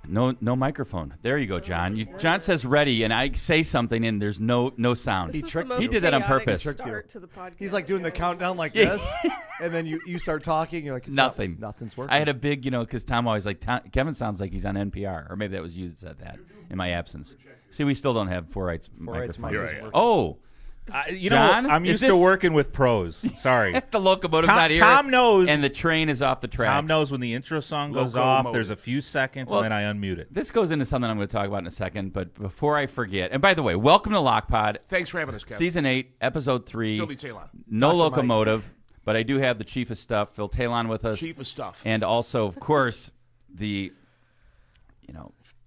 No microphone. There you go, John. John says ready, and I say something, and there's no sound. He did that on purpose. He's like doing the countdown like this, and then you start talking. You're like, nothing's working. I had a big, because Tom always Kevin sounds like he's on NPR, or maybe that was you that said that in my absence. See, we still don't have Foreit's microphone. Right. Oh. John, I'm used to working with pros. Sorry. The locomotive's not here. Tom knows. And the train is off the tracks. Tom knows when the intro song goes off, there's a few seconds, and then I unmute it. This goes into something I'm going to talk about in a second, but before I forget, and by the way, welcome to Lock Pod. Thanks for having us, Kevin. Season 8, Episode 3. Philly Talon. No Dr. locomotive, Mike. But I do have the Chief of Stuff, Phil Talon, with us. Chief of Stuff. And also, of course,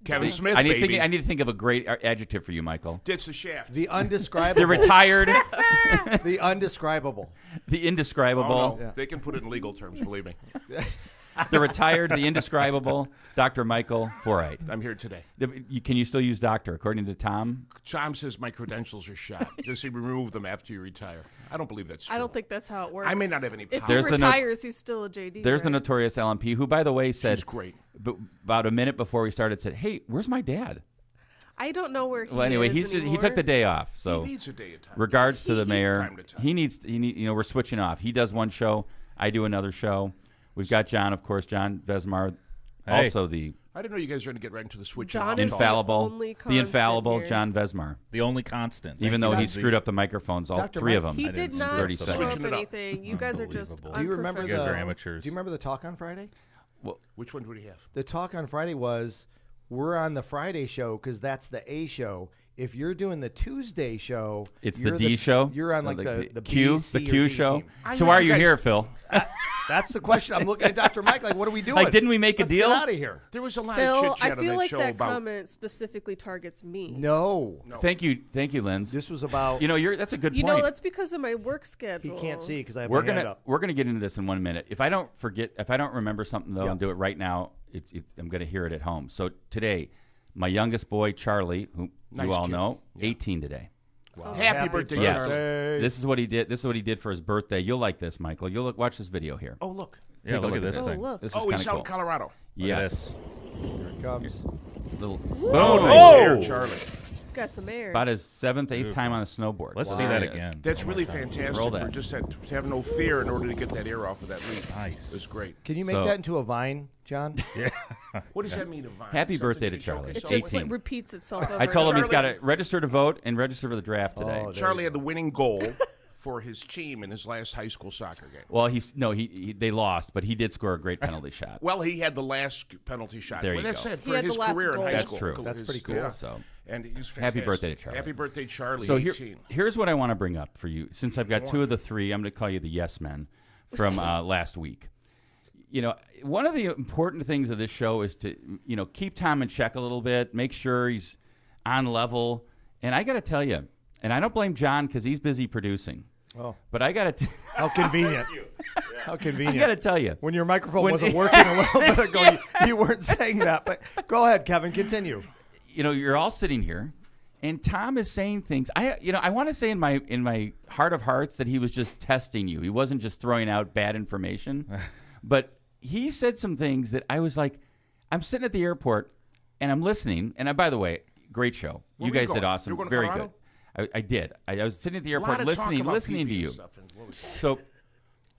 Kevin Smith, I need to think of a great adjective for you, Michael. Ditch the shaft. The undescribable. The retired. The undescribable. The indescribable. Oh, no. Yeah. They can put it in legal terms, believe me. The retired, the indescribable, Dr. Michael Foreit. I'm here today. Can you still use doctor, according to Tom? Tom says my credentials are shot. Does he remove them after you retire? I don't believe that's true. I don't think that's how it works. I may not have any power. If he retires, he's still a JD. There's the notorious LMP, who, by the way, said She's great. About a minute before we started, said, "Hey, where's my dad?" I don't know where he is. Well, anyway, he took the day off. So he needs a day of time. Regards to the mayor. He needs. We're switching off. He does one show. I do another show. We've got John, of course, John Vesmar, also the. I didn't know you guys were going to get right into the switch. John infallible, the infallible here. John Vesmar, the only constant. Even though he screwed up the microphones, all Dr. three of them. He did not 30 screw up seconds. anything. You guys are just. Do you remember? You guys are amateurs. Do you remember the talk on Friday? Well, which one would he have? The talk on Friday was, we're on the Friday show because that's the A show. If you're doing the Tuesday show, it's the D show. You're on the Q, B, C, the Q show. Team. So why are you here, Phil? That's the question. I'm looking at Dr. Mike like, what are we doing? Like, didn't we make a deal? Get out of here. There was a lot Phil, of chit-chat I feel on like show that about... comment specifically targets me. No. Thank you, Linz. This was about... that's a good point. That's because of my work schedule. He can't see because I have we're my hand up. We're gonna get into this in 1 minute. If I don't remember something though, and do it right now, I'm gonna hear it at home. So today, my youngest boy Charlie, who you all know, 18 today. Wow. Happy birthday, Charlie. This is what he did. This is what he did for his birthday. You'll like this, Michael. You'll watch this video here. Oh, look. Yeah, look at this thing. This is he's out cool. in Colorado. Yes. Here it comes. Little Nice Charlie. Got some air. About his 7th, 8th time on a snowboard. Let's see that again. That's really fantastic for just to have no fear in order to get that air off of that lead. Nice. It was great. Can you make that into a vine, John? Yeah. What does that mean, a vine? Happy birthday to Charlie. It just repeats itself over. I told him he's got to register to vote and register for the draft today. Charlie had the winning goal for his team in his last high school soccer game. Well, they lost, but he did score a great penalty shot. Well, he had the last penalty shot. There you that's go. it for his career in high That's school. true. That's pretty cool. Yeah. So, and he's fantastic. Happy birthday to Charlie. Happy birthday, Charlie. So 18. here's what I want to bring up for you. Since I've got two of the three, I'm going to call you the yes men from last week. One of the important things of this show is to, keep Tom in check a little bit, make sure he's on level. And I got to tell you, and I don't blame John because he's busy producing. Oh, but I got to. How convenient! How convenient! I got to tell you, when your microphone wasn't working a little bit ago, you weren't saying that. But go ahead, Kevin. Continue. You're all sitting here, and Tom is saying things. I want to say in my heart of hearts that he was just testing you. He wasn't just throwing out bad information, but he said some things that I was like, I'm sitting at the airport, and I'm listening. And by the way, great show. You guys did awesome. Very good. I did. I was sitting at the airport listening to you. So,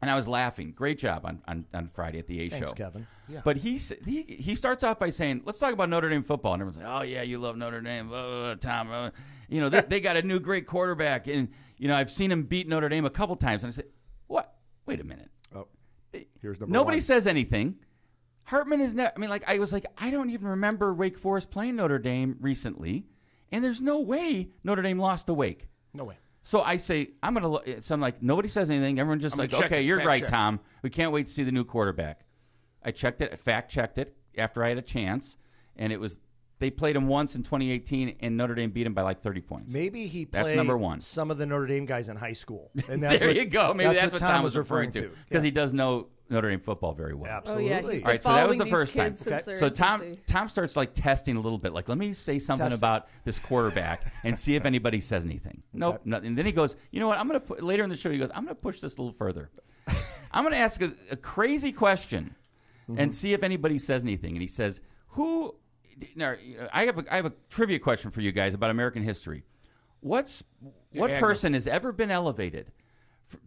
and I was laughing. Great job on Friday at the A Thanks, show. Kevin. Yeah. But he starts off by saying, "Let's talk about Notre Dame football." And everyone's like, "Oh yeah, you love Notre Dame, Tom." They got a new great quarterback, and I've seen him beat Notre Dame a couple times. And I said, "What? Wait a minute. Oh, here's number Nobody one. says anything." Hartman is never. I was like, I don't even remember Wake Forest playing Notre Dame recently. And there's no way Notre Dame lost to Wake. No way. So I say, I'm like, nobody says anything. Everyone's just like, okay, you're right, Tom. We can't wait to see the new quarterback. I fact-checked it after I had a chance, and they played him once in 2018, and Notre Dame beat him by like 30 points. Maybe he That's played number one. Some of the Notre Dame guys in high school. And there you go. Maybe that's what Tom was referring to. Because yeah. he does know Notre Dame football very well. Absolutely. Oh, yeah, all right, so that was the first time. Okay. So Tom starts like testing a little bit. Like, let me say something about this quarterback and see if anybody says anything. Nope, nothing. And then he goes, you know what? I'm going to later in the show. He goes, I'm going to push this a little further. I'm going to ask a crazy question and see if anybody says anything. And he says, who now, I have a trivia question for you guys about American history. What Agnew. person has ever been elevated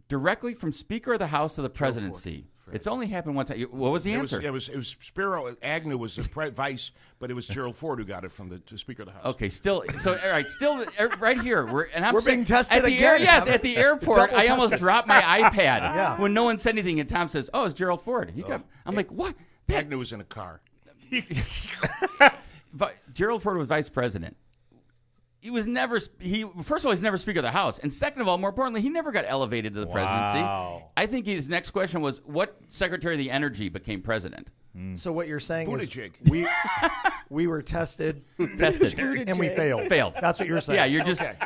directly from Speaker of the House to the presidency? It's only happened one time. What was the answer? It was Spiro Agnew was the vice, but it was Gerald Ford who got it from the Speaker of the House. Okay, still, all right, still, right here. We're being tested at the again. Yes, at the airport, Double I almost tested. dropped my iPad Yeah. when no one said anything, and Tom says, "Oh, it's Gerald Ford." I'm like, "What?" Agnew was in a car. Gerald Ford was vice president. He was never. First of all, he's never Speaker of the House, and second of all, more importantly, he never got elevated to the presidency. I think his next question was, "What Secretary of the Energy became president?" So what you're saying Buttigieg. is we were tested and we failed. That's what you're saying. Yeah,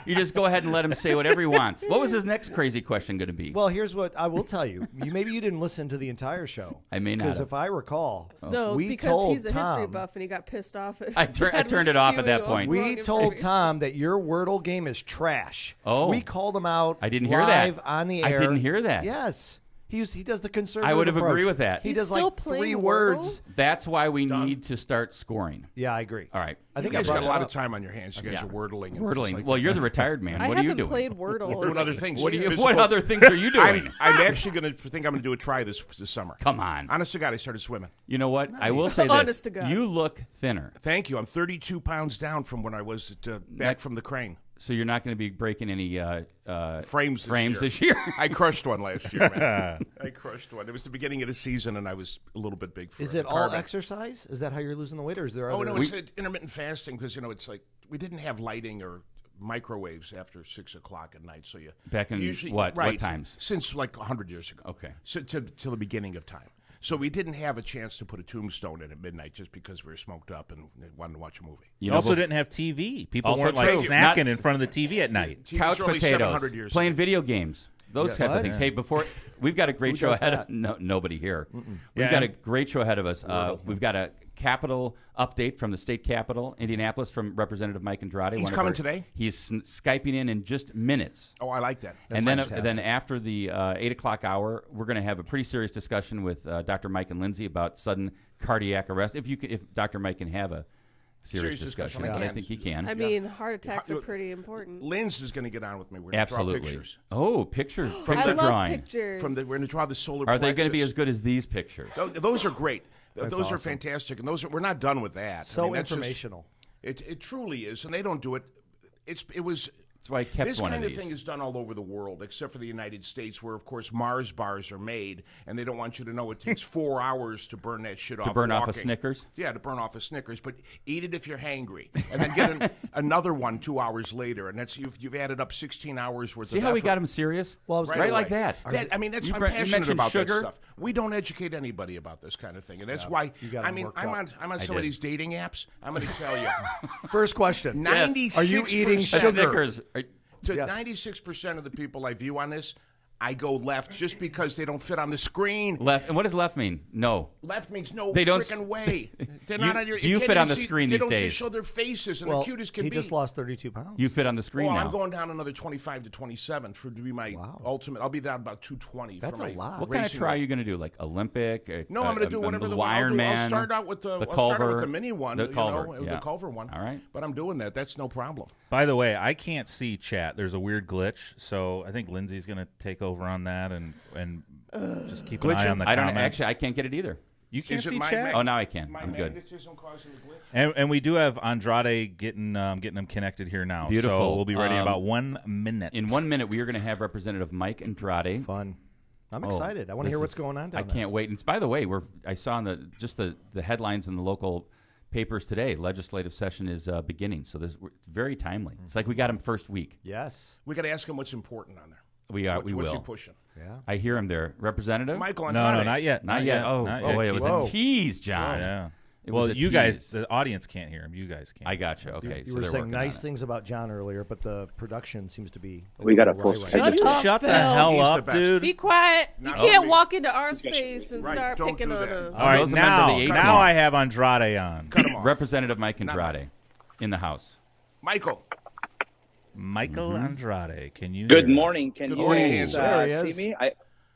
you just go ahead and let him say whatever he wants. What was his next crazy question going to be? Well, here's what I will tell you. Maybe you didn't listen to the entire show. I may not Because have. if I recall, No, we because told he's a history Tom- buff and he got pissed off. I turned it off at that point. we told Tom that your Wordle game is trash. Oh. We called him out. I didn't hear that. live on the I air. didn't hear that. Yes. He does the conservative I would have approach. agreed with that. He He's does still like playing 3 Wordle? words. That's why we need to start scoring. Yeah, I agree. All right. I think You I guys brought got a it lot up. of time on your hands. You guys are wordling. and Wordling. things like Well, that. you're the retired man. I What are you haven't doing? played Wordle. doing other things. What Physical- other things are you doing? I'm actually going to think I'm going to do a try this summer. Come on. Honest to God, I started swimming. You know what? I will say this. Honest to God. You look thinner, Thank you. I'm 32 pounds down from when I was back from the crane. so you're not going to be breaking any Frames this year. I crushed one last year, man. I crushed one. It was the beginning of the season, and I was a little bit big for Is the it all carbon. exercise? Is that how you're losing the weight, or is there Oh, other? no, it's intermittent fasting because, it's like we didn't have lighting or microwaves after 6 o'clock at night. So you Back in usually, what right, times? Since like 100 years ago. Okay. So till the beginning of time. So we didn't have a chance to put a tombstone in at midnight just because we were smoked up and wanted to watch a movie. You also didn't have TV. People Also weren't like true. snacking Not- in front of the TV at night. TVs couch are only potatoes, 700 years playing ago. video games, those type of What? things. Hey, before we've got a great show does ahead that? of nobody here. We've Yeah. got a great show ahead of us. We've got a Capitol update from the state capitol, Indianapolis, from Representative Mike Andrade. He's one of coming our- today? He's Skyping in just minutes. Oh, I like that. And fantastic. then after the 8 o'clock hour, we're going to have a pretty serious discussion with Dr. Mike and Lindsay about sudden cardiac arrest. If Dr. Mike can have a serious discussion, discussion. and I think he can. I mean, heart attacks are pretty important. Linz is going to get on with me. We're going to draw Absolutely. pictures. Oh, picture I love drawing. pictures. We're going to draw the solar Are they going to be plexus. as good as these pictures? Those are great. Those are awesome. fantastic, and we're not done with that. so that's just- informational. it truly is, and they don't do it. It was. That's why I kept This one kind of of these. thing is done all over the world, except for the United States, where, of course, Mars bars are made, and they don't want you to know it takes 4 hours to burn that shit off. To burn off a walking. Snickers? Yeah, to burn off a Snickers, but eat it if you're hangry, and then get another one 2 hours later, and that's you've added up 16 hours worth. See of how we effort. got him serious? Well, I was right, gonna- like that. I mean, that's You I'm you passionate mentioned about sugar. that stuff. We don't educate anybody about this kind of thing, and that's why. you got I 'em mean, worked I'm up. on some of these dating apps. I'm going to tell you, First question. 96%. Are you eating A sugar? Snickers. To Yes. 96% of the people I view on this, I go left just because they don't fit on the screen. Left. And what does left mean? No. Left means no They don't freaking way. They're You- not on your. do you can't fit on even the see- screen they these don't days? just show their faces and Well, the cute as can he be. just lost 32 pounds. You fit on the screen Oh, now. I'm going down another 25 to 27 to be my ultimate. I'll be down about 220. That's for a my lot. What kind of racing try are weight. you going to do? Like Olympic? No, I'm going to do whatever the one. I'll Ironman. start out with the Culver, I'll start out with the mini one. The Culver, with yeah. the Culver one. All right. But I'm doing that. That's no problem. By the way, I can't see chat. There's a weird glitch, so I think Lindsay's going to take over on that and just keep an eye on the I don't comments. actually. I can't get it either. You can't Is it see my chat. mag- Oh, now I can. My I'm good. magnetism causing the glitch. And we do have Andrade getting them connected here now. Beautiful. So we'll be ready in about 1 minute. In 1 minute, we are going to have Representative Mike Andrade. Fun. I'm Oh, excited. I want to this hear what's is- going on down I can't wait. And by the way, I saw in the headlines in the local papers today. Legislative session is beginning, so it's very timely. It's like we got him first week. Yes. We got to ask him what's important on there. We What's will. he pushing? Yeah. I hear him there, Representative. Michael no, Andrade. not yet. Not yet. Oh, Not oh, yet. wait, it was Whoa. a tease, John. Yeah. It Well, was a you guys, tease. the audience can't hear him. You guys can. I gotcha. Okay, You so were they're saying working nice on it. things about John earlier, but the production seems to be. We got a little full awry right schedule. now. Shut Shut the Phil. hell He's the up, best. dude. Be quiet. You Not can't me. walk into our space and Right, start don't picking do on that. us. All right, Those are a member of now, the 8 now tomorrow. I have Andrade on. Cut him off. Representative Mike Not Andrade in the House. Michael. Michael Andrade, can you? Good hear us? morning. Can Good you morning, guys, There he see is. me?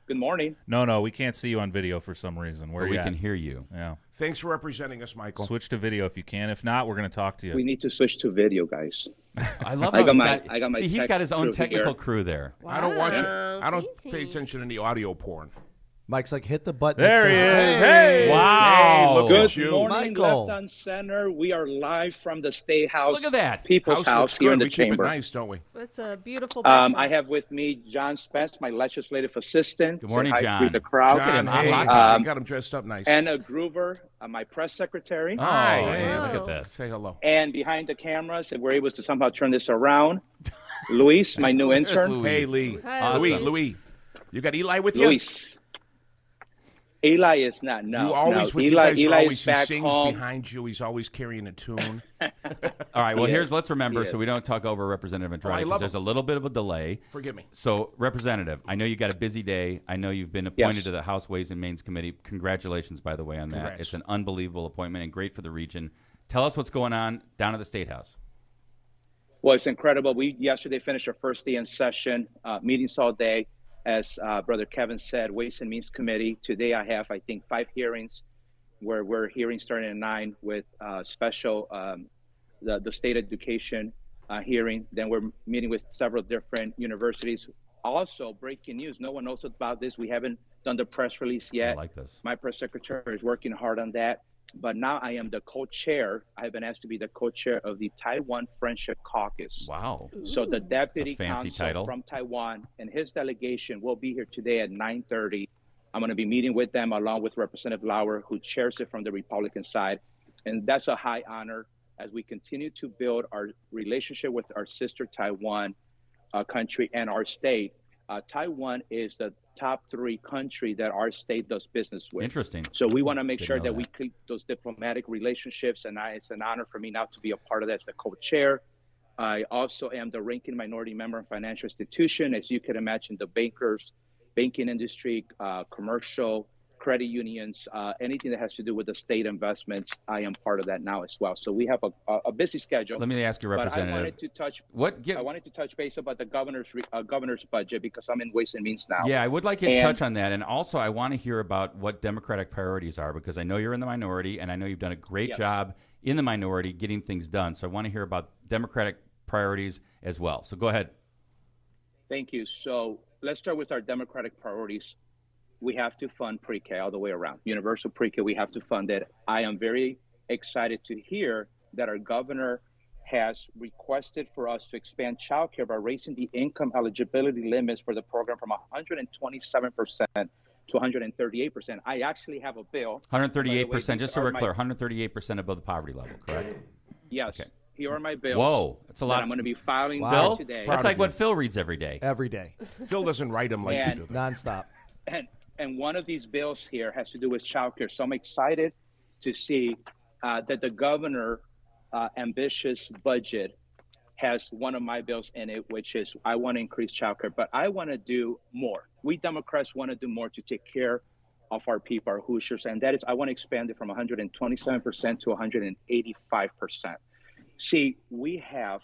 Good morning. No, we can't see you on video for some reason. Where But are we you can at? hear you. Yeah. Thanks for representing us, Michael. Switch to video if you can. If not, we're going to talk to you. We need to switch to video, guys. I love I how got he's my- got, I got my see, he's tech got his own crew technical here. crew there. I don't watch it. Wow, I don't fancy. pay attention to any audio porn. Mike's like, hit the button. There that he says, is. Hey! Wow. Hey, look Good at you. morning, Michael. left on center. We are live from the State House. Look at that. People's House looks here good. in the We keep it chamber. nice, don't we? That's a beautiful I backdrop. have with me John Spence, my legislative assistant. Good morning, Say hi John. To the crowd. John, I'm hey, locking you got him dressed up nice. Anna Groover, my press secretary. Oh, Hi. hey, look Wow. at this. Say hello. And behind the cameras, if we're able to somehow turn this around, Luis, my new There's intern. Louis. Hey, Lee. Hi, Awesome. Louis. You got Eli with you? Luis. Eli is not. No, You always, no. with Eli, you guys, are Eli always, is he back sings home. behind you. He's always carrying a tune. All right, well, He let's remember He so we don't talk over Representative Andrade I because love there's him. a little bit of a delay. Forgive me. So, Representative, I know you got a busy day. I know you've been appointed Yes. to the House Ways and Means Committee. Congratulations, by the way, on that. Congrats. It's an unbelievable appointment and great for the region. Tell us what's going on down at the State House. Well, it's incredible. We yesterday finished our first day in session, meetings all day. As Brother Kevin said, Ways and Means Committee. Today I have, I think, 5 hearings where we're hearing starting at 9 with special, the state education hearing. Then we're meeting with several different universities. Also, breaking news. No one knows about this. We haven't done the press release I yet. like this. My press secretary is working hard on that. But now I am the co-chair. I have been asked to be the co-chair of the Taiwan Friendship Caucus. Wow. So the deputy fancy consul title. from Taiwan and his delegation will be here today at 9:30. I'm going to be meeting with them along with Representative Lauer, who chairs it from the Republican side. And that's a high honor as we continue to build our relationship with our sister Taiwan country and our state. Taiwan is the top 3 country that our state does business with. Interesting. So we want to make Didn't sure know that we that. keep those diplomatic relationships, and it's an honor for me now to be a part of that as the co-chair. I also am the ranking minority member in financial institution. As you can imagine, the banking industry, commercial, credit unions, anything that has to do with the state investments, I am part of that now as well. So we have a busy schedule. Let me ask you, But I Representative. wanted to touch. What? I wanted to touch base about the governor's budget because I'm in Ways and Means now. Yeah, I would like you to And- touch on that. And also, I want to hear about what Democratic priorities are because I know you're in the minority and I know you've done a great Yes. job in the minority getting things done. So I want to hear about Democratic priorities as well. So go ahead. Thank you. So let's start with our Democratic priorities. We have to fund pre-K all the way around. Universal pre-K, we have to fund it. I am very excited to hear that our governor has requested for us to expand childcare by raising the income eligibility limits for the program from 127% to 138%. I actually have a bill. 138%, these just so are we're my- clear, 138% above the poverty level, correct? Yes. Okay. Here are my bills. Whoa, that's a that lot. I'm going to be filing Phil, today. that's Proud like of what you. Phil reads every day. every day, Phil doesn't write them like And- you do. nonstop. And one of these bills here has to do with childcare. So I'm excited to see that the governor ambitious budget has one of my bills in it, which is I want to increase childcare, but I want to do more. We Democrats want to do more to take care of our people, our Hoosiers, and that is I want to expand it from 127% to 185%. See, we have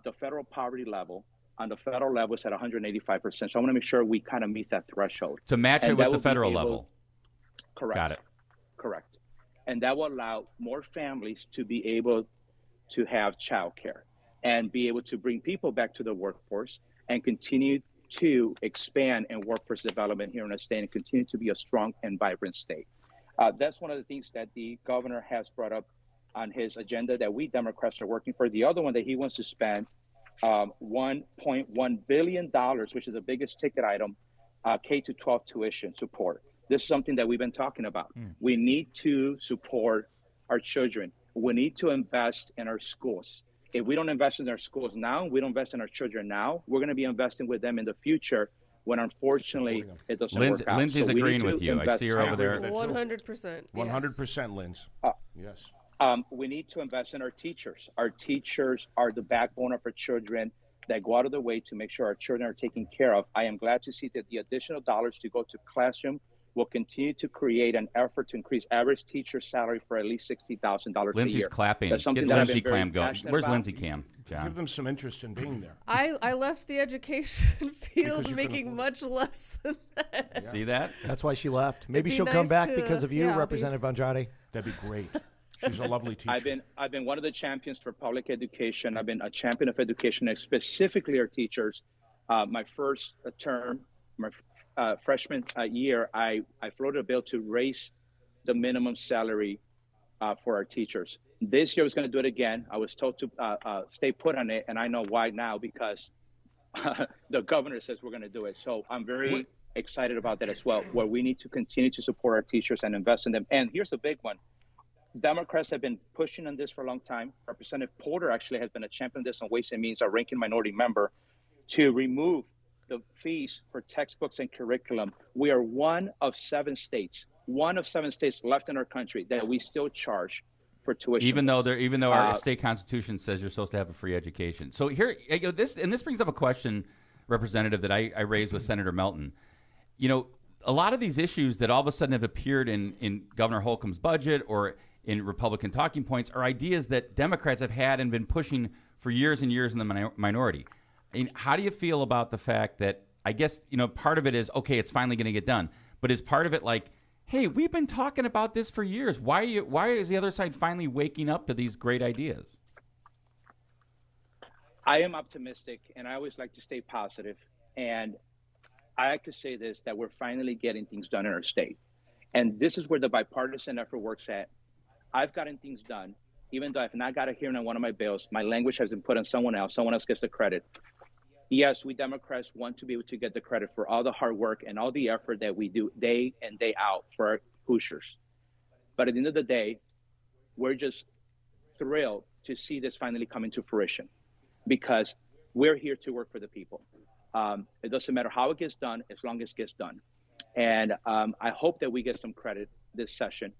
the federal poverty level. On the federal level, it's at 185%. So I want to make sure we kind of meet that threshold. To match it And with that the will be federal able- level. Correct. Got it. Correct. And that will allow more families to be able to have childcare and be able to bring people back to the workforce and continue to expand in workforce development here in the state and continue to be a strong and vibrant state. That's one of the things that the governor has brought up on his agenda that we Democrats are working for. The other one that he wants to spend $1.1 billion, which is the biggest ticket item, K-12 tuition support. This is something that we've been talking about. We need to support our children. We need to invest in our schools. If we don't invest in our schools now, we don't invest in our children now, we're going to be investing with them in the future when unfortunately it doesn't work out. Lindsay's So we agreeing need to with you. I invest- see her over there. 100%. 100%, Linz. Yes. We need to invest in our teachers. Our teachers are the backbone of our children that go out of the way to make sure our children are taken care of. I am glad to see that the additional dollars to go to classroom will continue to create an effort to increase average teacher salary for at least $60,000 a year. Lindsay's clapping. That's something Get that I've Lindsay been very Clam going. passionate Where's about. Lindsay Cam, John? Give them some interest in being there. I left the education field you making can much less than that. See that? That's why she left. Maybe be she'll nice come back to, because of you, yeah, Representative Andrade. That'd be great. She's a lovely teacher. I've been one of the champions for public education. I've been a champion of education, and specifically our teachers. My first term, my freshman year, I floated a bill to raise the minimum salary for our teachers. This year I was going to do it again. I was told to stay put on it, and I know why now, because the governor says we're going to do it. So I'm very excited about that as well, where we need to continue to support our teachers and invest in them. And here's a big one. Democrats have been pushing on this for a long time. Representative Porter actually has been a champion of this on Ways and Means, our ranking minority member, to remove the fees for textbooks and curriculum. We are one of seven states left in our country that we still charge for tuition. Even though our state constitution says you're supposed to have a free education. So here, this brings up a question, Representative, that I raised with Senator Melton. A lot of these issues that all of a sudden have appeared in Governor Holcomb's budget or in Republican talking points are ideas that Democrats have had and been pushing for years and years in the minority. How do you feel about the fact that, I guess, part of it is, okay, it's finally going to get done, but is part of it like, hey, we've been talking about this for years. Why is the other side finally waking up to these great ideas? I am optimistic, and I always like to stay positive. And I like to say this, that we're finally getting things done in our state. And this is where the bipartisan effort works at. I've gotten things done, even though I've not got a hearing on one of my bills. My language has been put on someone else. Someone else gets the credit. Yes, we Democrats want to be able to get the credit for all the hard work and all the effort that we do day in, day out for our Hoosiers. But at the end of the day, we're just thrilled to see this finally coming to fruition, because we're here to work for the people. It doesn't matter how it gets done, as long as it gets done. And I hope that we get some credit this session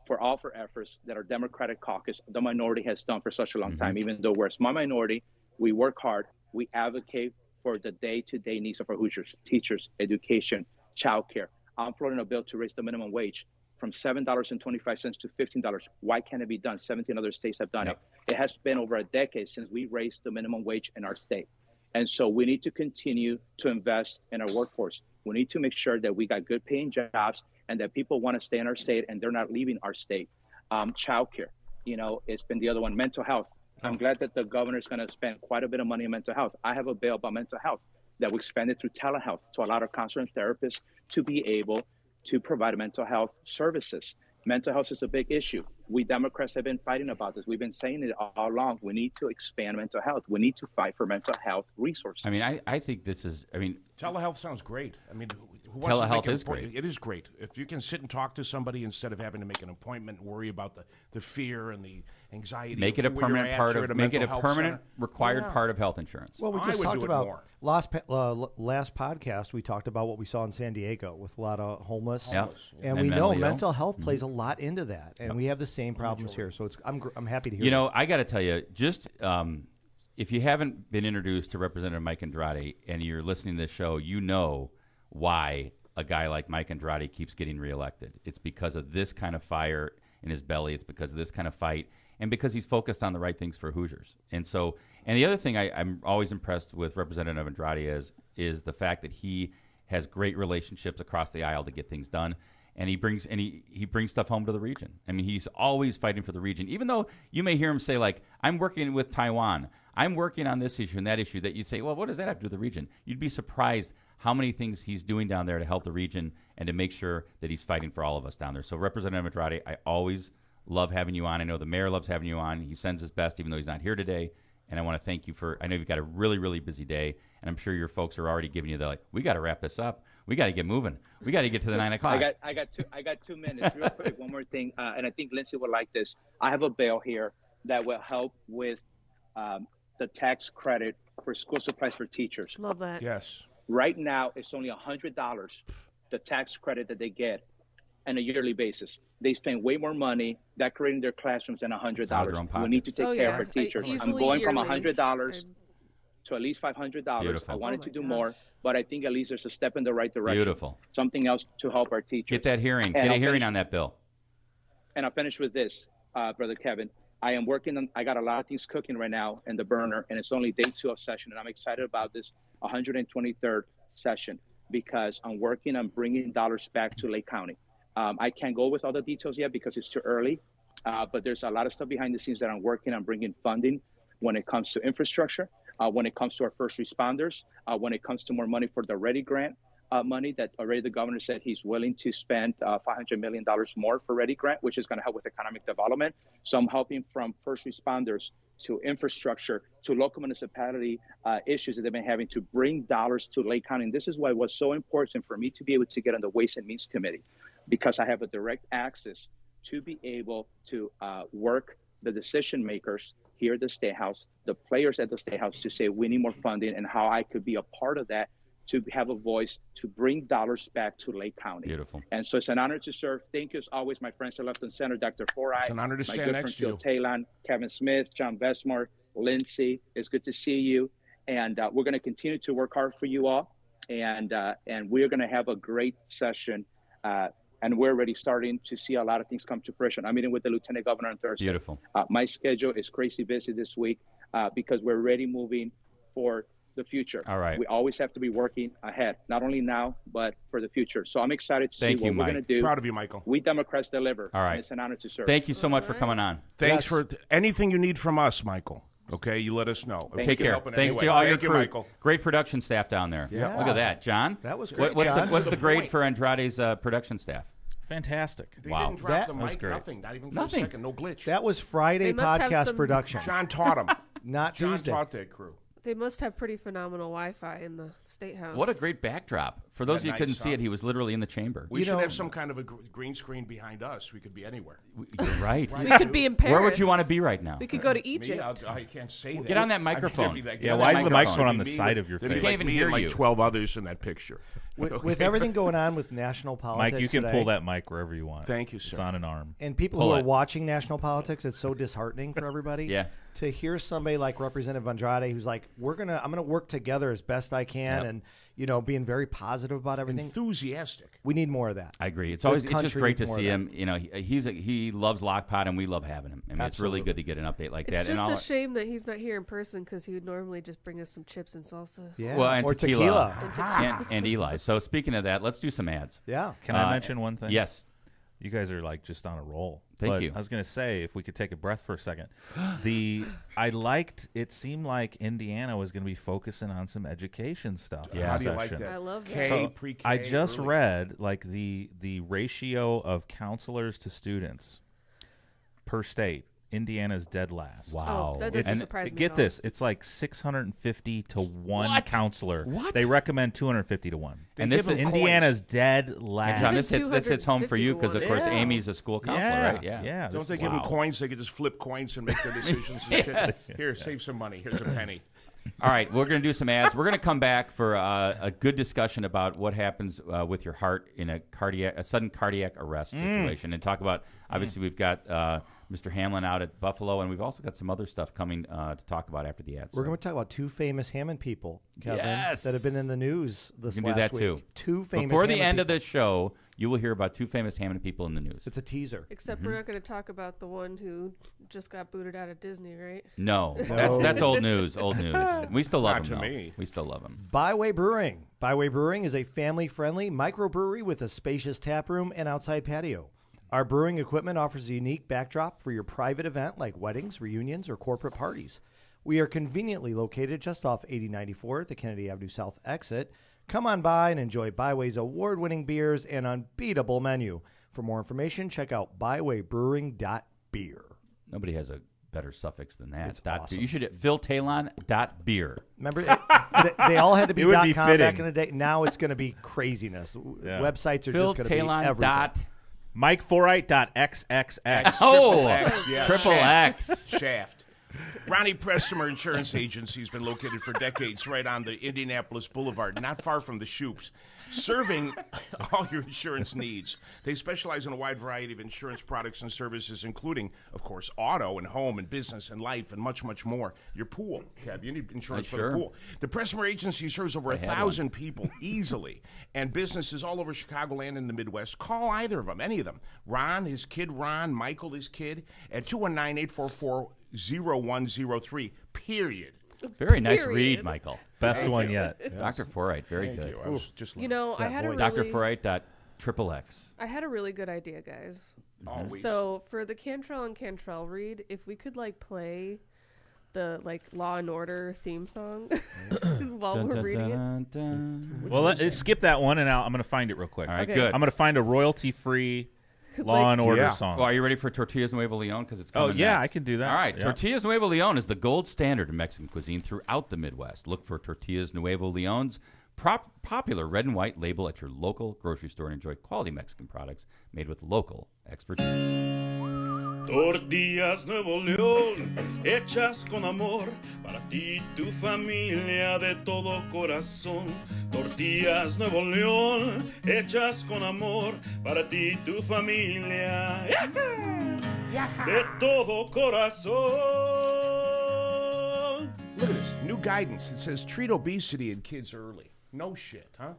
for all of our efforts that our Democratic caucus, the minority, has done for such a long time. Even though we're a small minority, we work hard. We advocate for the day-to-day needs of our Hoosiers: teachers, education, childcare. I'm floating a bill to raise the minimum wage from $7.25 to $15. Why can't it be done? 17 other states have done it. It has been over a decade since we raised the minimum wage in our state. And so we need to continue to invest in our workforce. We need to make sure that we got good paying jobs and that people want to stay in our state and they're not leaving our state. Childcare, it's been the other one. Mental health. I'm glad that the governor is going to spend quite a bit of money on mental health. I have a bill about mental health that we expanded through telehealth to allow our counselors and therapists to be able to provide mental health services. Mental health is a big issue. We Democrats have been fighting about this. We've been saying it all along. We need to expand mental health. We need to fight for mental health resources. I think this is, telehealth sounds great. Who wants telehealth to make is great. It is great. If you can sit and talk to somebody instead of having to make an appointment and worry about the fear and the anxiety. Make it a permanent part of, make it a permanent required part of health insurance. Well, we just talked about last podcast. We talked about what we saw in San Diego with a lot of homeless, and we know mental health plays a lot into that, and we have the same problems here. So I'm happy to hear. This. I got to tell you, just if you haven't been introduced to Representative Mike Andrade and you're listening to this show, you know why a guy like Mike Andrade keeps getting reelected. It's because of this kind of fire in his belly. It's because of this kind of fight, and because he's focused on the right things for Hoosiers. And the other thing I'm always impressed with Representative Andrade is the fact that he has great relationships across the aisle to get things done, and he brings stuff home to the region. He's always fighting for the region, even though you may hear him say, like, I'm working with Taiwan, I'm working on this issue and that issue, that you say, well, what does that have to do with the region? You'd be surprised how many things he's doing down there to help the region and to make sure that he's fighting for all of us down there. So Representative Andrade, I always love having you on. I know the mayor loves having you on. He sends his best, even though he's not here today. And I want to thank you I know you've got a really, really busy day, and I'm sure your folks are already giving you we got to wrap this up. We got to get moving. We got to get to the 9 o'clock. I got 2 minutes. Real quick, one more thing, and I think Lindsay would like this. I have a bill here that will help with the tax credit for school supplies for teachers. Love that. Yes. Right now, it's only $100, the tax credit that they get on a yearly basis. They spend way more money decorating their classrooms than $100. We need to take care of our teachers. I'm going from $100 to at least $500. Beautiful. I wanted to do gosh. more, but I think at least there's a step in the right direction. Beautiful. Something else to help our teachers. Get that hearing. And Get a I'll hearing finish- on that bill. And I'll finish with this, Brother Kevin. I am working on, I got a lot of things cooking right now in the burner, and it's only day 2 of session, and I'm excited about this 123rd session because I'm working on bringing dollars back to Lake County. I can't go with all the details yet because it's too early, but there's a lot of stuff behind the scenes that I'm working on bringing funding when it comes to infrastructure, when it comes to our first responders, when it comes to more money for the Ready Grant money that already the governor said he's willing to spend $500 million more for Ready Grant, which is going to help with economic development. So I'm helping from first responders to infrastructure to local municipality issues that they've been having to bring dollars to Lake County. And this is why it was so important for me to be able to get on the Ways and Means Committee, because I have a direct access to be able to work the decision makers here at the State House, the players at the State House, to say we need more funding and how I could be a part of that to have a voice to bring dollars back to Lake County. Beautiful. And so it's an honor to serve. Thank you as always, my friends at left and center, Dr. Foreit. It's an honor to my stand good next friend to you. Phil Talon, Kevin Smith, John Vesmore, Lindsay. It's good to see you. And we're going to continue to work hard for you all. And we're going to have a great session. And we're already starting to see a lot of things come to fruition. I'm meeting with the Lieutenant Governor on Thursday. Beautiful. My schedule is crazy busy this week because we're already moving for the future. All right. We always have to be working ahead, not only now, but for the future. So I'm excited to Thank see you, what we're Mike. going to do. Proud of you, Michael. We Democrats deliver. All right. And it's an honor to serve. Thank you so much for coming on. Thanks for anything you need from us, Michael. Okay, you let us know. If we Take can care. help in Thanks any to way. all your Thank you, crew. Michael. Great production staff down there. Yeah. Look at that, John. That was great, What's John. the To the grade point. for Andrade's production staff? Fantastic. They Wow. didn't drop That the was mic, great. nothing, not even for Nothing. a second, no glitch. That was Friday They must have podcast some- production, John taught him. not John Tuesday. taught that crew. They must have pretty phenomenal Wi-Fi in the State House. What a great backdrop. For those of you who nice couldn't see sound. it, he was literally in the chamber. We You should know- have some kind of a green screen behind us. We could be anywhere. You're right. We could be in Paris. Where would you want to be right now? We could go to Me, Egypt. I can't say that. Get on that I microphone. can't be that Yeah, guy. why is the microphone. microphone on the Me side with- of your there'd be face? Can't like even me hear and like you. 12 others in that picture. With everything going on with national politics Mike, you can today, pull that mic wherever you want. Thank you, It's sir. on an arm. and people Pull who are it. watching national politics, it's so disheartening for everybody. Yeah. To hear somebody like Representative Andrade, who's like, I'm gonna work together as best I can, Yep. and being very positive about everything. Enthusiastic. We need more of that. I agree. It's This always it's just country great to needs more see of him. You know, he loves Lockpot, and we love having him. I mean, it's really Absolutely. good to get an update like It's that. just and a shame that he's not here in person because he would normally just bring us some chips and salsa. Yeah. well, and or tequila, tequila. and Eli. So speaking of that, let's do some ads. Yeah. Can I mention one thing? Yes. You guys are like just on a roll. Thank But you. I was going to say, if we could take a breath for a second, it seemed like Indiana was going to be focusing on some education stuff. Yeah. How this do you like session. that? I love that. K, So, pre-K, I just early. read like the ratio of counselors to students per state. Indiana's dead last. Wow. Oh, that doesn't And surprise me. get at all. this, it's like 650 to 1 What? counselor. What? They recommend 250 to 1. They And give this them is- Indiana's dead And last. John, Even this hits home for you 250 because, of to course, 1. Amy's a school counselor, right? Yeah. Yeah. Don't this they is- give them Wow. coins? They could just flip coins and make their decisions. and shit. Here, save some money. Here's a penny. All right, we're going to do some ads. We're going to come back for a good discussion about what happens with your heart in a sudden cardiac arrest situation, and talk about. Obviously, we've got Mr. Hamlin out at Buffalo, and we've also got some other stuff coming to talk about after the ads. We're going to talk about two famous Hammond people, Kevin, Yes. that have been in the news this We can do last that week. too. Two famous Before the Hammond end of people. this show, you will hear about two famous Hammond people in the news. It's a teaser. Except we're not going to talk about the one who just got booted out of Disney, right? No, that's old news. Old news. We still love Not him. to though. me. We still love him. Byway Brewing. Byway Brewing is a family-friendly microbrewery with a spacious tap room and outside patio. Our brewing equipment offers a unique backdrop for your private event like weddings, reunions, or corporate parties. We are conveniently located just off 8094 at the Kennedy Avenue South exit. Come on by and enjoy Byway's award-winning beers and unbeatable menu. For more information, check out bywaybrewing.beer. Nobody has a better suffix than that. It's Dot awesome. You should philtalon.beer. Remember, they all had to be It would .com be back fitting. in the day. Now it's going to be craziness. Yeah. Websites are just going to be Philtalon. everything. MikeForeit.xxx. Oh, X, yeah. triple Shaft. X. Shaft. Ronnie Prestimer Insurance Agency has been located for decades right on the Indianapolis Boulevard, not far from the Shoops, serving all your insurance needs. They specialize in a wide variety of insurance products and services, including, of course, auto and home and business and life and much, much more. Your pool, Kev, you need insurance for the pool. The Prestimer Agency serves over 1,000 people easily, and businesses all over Chicagoland and the Midwest. Call either of them, any of them. Ron, his kid Ron, Michael, his kid, at 219-844-0103, period. Very nice read, Michael. Best one yet. Dr. Foreit, very good. I was just You know, I had a really, drforeit.xxx. I had a really good idea, guys. always. So for the Cantrell and Cantrell read, if we could like play the like Law and Order theme song while we're reading it. Well, skip that one, and I'm going to find it real quick. All right, Okay. good. I'm going to find a royalty-free Law and Order song. Well, are you ready for Tortillas Nuevo Leon? Because it's coming yeah, next. I can do that. All right, Yeah. Tortillas Nuevo Leon is the gold standard in Mexican cuisine throughout the Midwest. Look for Tortillas Nuevo Leon's popular red and white label at your local grocery store and enjoy quality Mexican products made with local expertise. Tortillas Nuevo León, hechas con amor, para ti y tu familia de todo corazón. Tortillas Nuevo León, hechas con amor, para ti y tu familia de todo corazón. Look at this. New guidance. It says treat obesity in kids early. No shit, huh?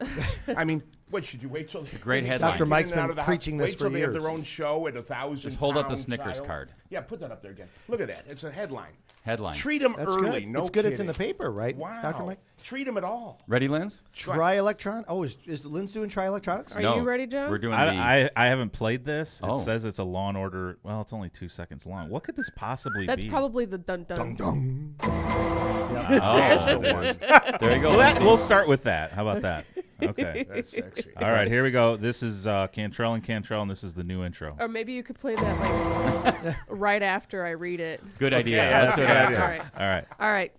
I mean, what, should you wait till... It's a great headline. Dr. Mike's been preaching this wait till for they have years. their own show at 1,000 Just hold up the pound Snickers child. card. Yeah, put that up there again. Look at that. It's a headline. Headline. Treat them That's early. good. No it's good it's in the kidding. paper, right, Wow. Dr. Mike? Treat them at all. Ready, Linz? Tri-Electron? Oh, is Lynn's doing Tri-Electronics? Are No, you ready, John? We're doing I haven't played this. Oh. It says it's a Law and Order. Well, it's only 2 seconds long. What could this possibly That's be? probably the dun-dun. Dum. That's the one. There you go. We'll start with that. How about that? Okay. That's sexy. All right, here we go. This is Cantrell, and this is the new intro. Or maybe you could play that like right after I read it. Good idea. yeah, Let's that's do a it good after. idea. All right. All right. All right.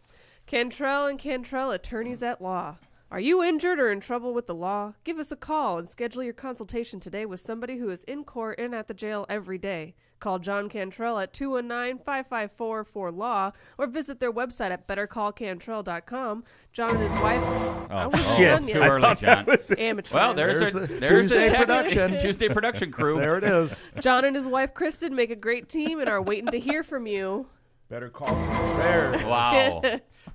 Cantrell and Cantrell, attorneys at law. Are you injured or in trouble with the law? Give us a call and schedule your consultation today with somebody who is in court and at the jail every day. Call John Cantrell at 219-554-4LAW or visit their website at bettercallcantrell.com. John and his wife. I wasn't shit. done Too yet. early, John. Amateur. Well, there's Tuesday the production. Tuesday production crew. There it is. John and his wife Kristen make a great team and are waiting to hear from you. Better call. Wow.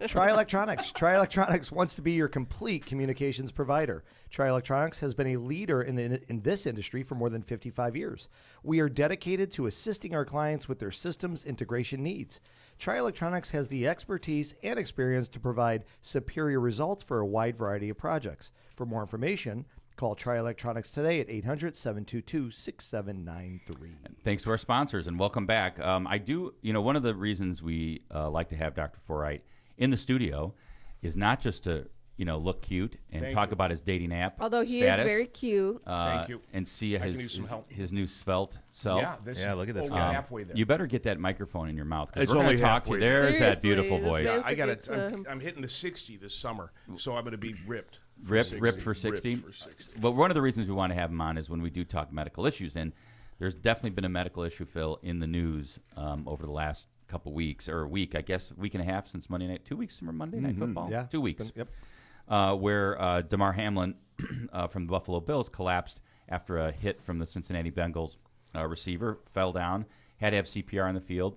Tri-Electronics. Tri-Electronics wants to be your complete communications provider. Tri-Electronics has been a leader in this industry for more than 55 years. We are dedicated to assisting our clients with their systems integration needs. Tri-Electronics has the expertise and experience to provide superior results for a wide variety of projects. For more information, call Tri-Electronics today at 800-722-6793. Thanks to our sponsors, and welcome back. One of the reasons we like to have Dr. Foreit in the studio is not just to, look cute and talk about his dating app Although he status, is very cute. Thank you. and see I can use some help. his new svelte self. Yeah, look at this over guy. halfway there. You better get that microphone in your mouth. 'Cause It's we're gonna only talk to you. halfway. There's that Seriously, beautiful this voice. man- I got It's, it. I'm hitting the 60 this summer, so I'm going to be ripped. Ripped for 60. Ripped for 60. But one of the reasons we want to have him on is when we do talk medical issues, and there's definitely been a medical issue, Phil, in the news over the last couple weeks, or a week, I guess, week and a half since Monday night, 2 weeks from Monday Night Football? Yeah. 2 weeks. Yep. Where Damar Hamlin from the Buffalo Bills collapsed after a hit from the Cincinnati Bengals receiver, fell down, had to have CPR on the field.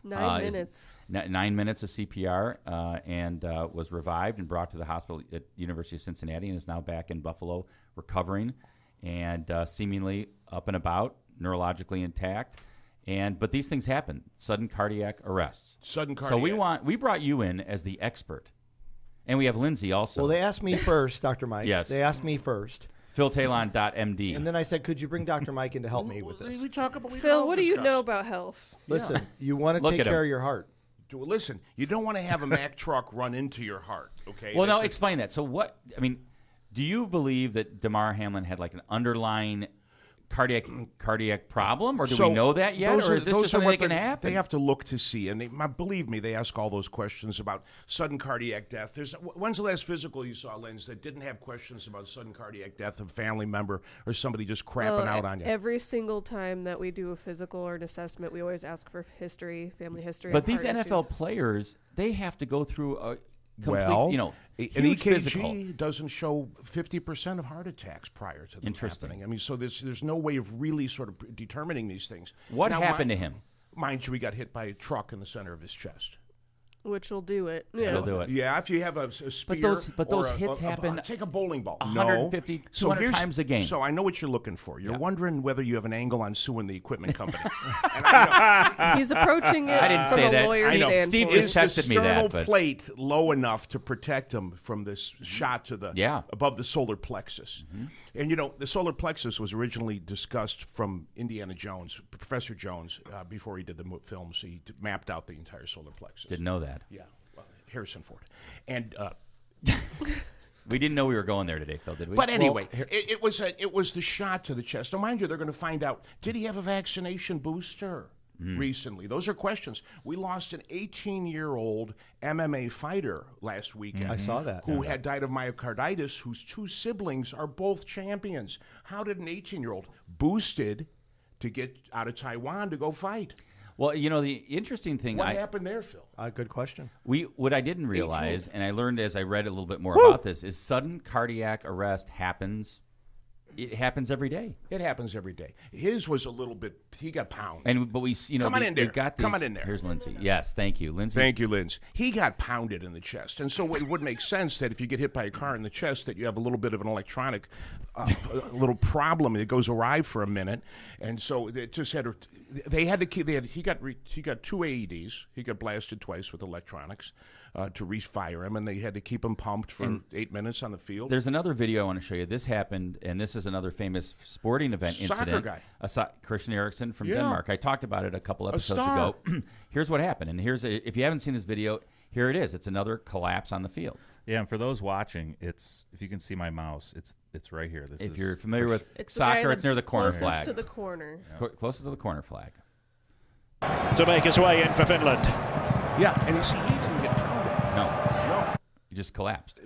9 minutes. 9 minutes of CPR, and was revived and brought to the hospital at University of Cincinnati, and is now back in Buffalo recovering and seemingly up and about, neurologically intact. But these things happen, sudden cardiac arrests. Sudden So cardiac. we brought you in as the expert, and we have Lindsay also. Well, they asked me first, Dr. Mike. Yes. They asked me first. PhilTalon.md. And then I said, could you bring Dr. Mike in to help me with this? We talk about. Phil, what do you know about health? Listen, you want to Look take at him. care of your heart. Listen, you don't want to have a Mack truck run into your heart, okay? Well, no, That's explain that. So do you believe that Damar Hamlin had like an underlying cardiac problem, or do we know that yet, or is this just something that can happen? They have to look to see, and believe me, they ask all those questions about sudden cardiac death. When's the last physical you saw, Linz, that didn't have questions about sudden cardiac death of a family member or somebody just crapping out on you? Every single time that we do a physical or an assessment, we always ask for family history. But these NFL players, they have to go through a complete, an EKG physical. doesn't show 50% of heart attacks prior to them happening. I mean, so there's no way of really sort of determining these things. What happened to him? Mind you, he got hit by a truck in the center of his chest. Which will do it. Yeah. It'll do it. Yeah, if you have a spear. But those hits happen. Take a bowling ball. 150, 200 times a game. So I know what you're looking for. You're wondering whether you have an angle on suing the equipment company. He's approaching it. I didn't from say a that. lawyer's standpoint. Steve just texted me that. Is the but sternal plate low enough to protect him from this shot to the above the solar plexus? Mm-hmm. And the solar plexus was originally discussed from Indiana Jones, Professor Jones, before he did the films. He mapped out the entire solar plexus. Didn't know that. Yeah. Harrison Ford. And we didn't know we were going there today, Phil, did we? But anyway, it was the shot to the chest. Now, mind you, they're going to find out, did he have a vaccination booster recently? Those are questions. We lost an 18-year-old MMA fighter last weekend. I saw that. Who had died of myocarditis, whose two siblings are both champions. How did an 18-year-old boosted to get out of Taiwan to go fight? Well, the interesting thing... What happened there, Phil? Good question. What I didn't realize, and I learned as I read a little bit more about this, is sudden cardiac arrest happens. It happens every day. It happens every day. His was a little bit... He got pounded. But we, Come on in there. Come on in there. Here's Lindsay. Yes, thank you. Lindsay. Thank you, Linz. He got pounded in the chest. And so it would make sense that if you get hit by a car in the chest that you have a little bit of an electronic a little problem. It goes awry for a minute. And so it just had... They had to keep... He got 2 AEDs. He got blasted twice with electronics to refire him, and they had to keep him pumped for 8 minutes on the field. There's another video I want to show you. This happened, and this is another famous sporting event incident. Guy. Christian Eriksen from Denmark. I talked about it a couple episodes ago. Here's what happened, and if you haven't seen this video, here it is. It's another collapse on the field. Yeah, and for those watching, if you can see my mouse, it's right here. If you're familiar with soccer, it's near the corner flag. Closest to the corner. Closest to the corner flag. To make his way in for Finland. Yeah, and you see, he didn't get pounded. No. He just collapsed.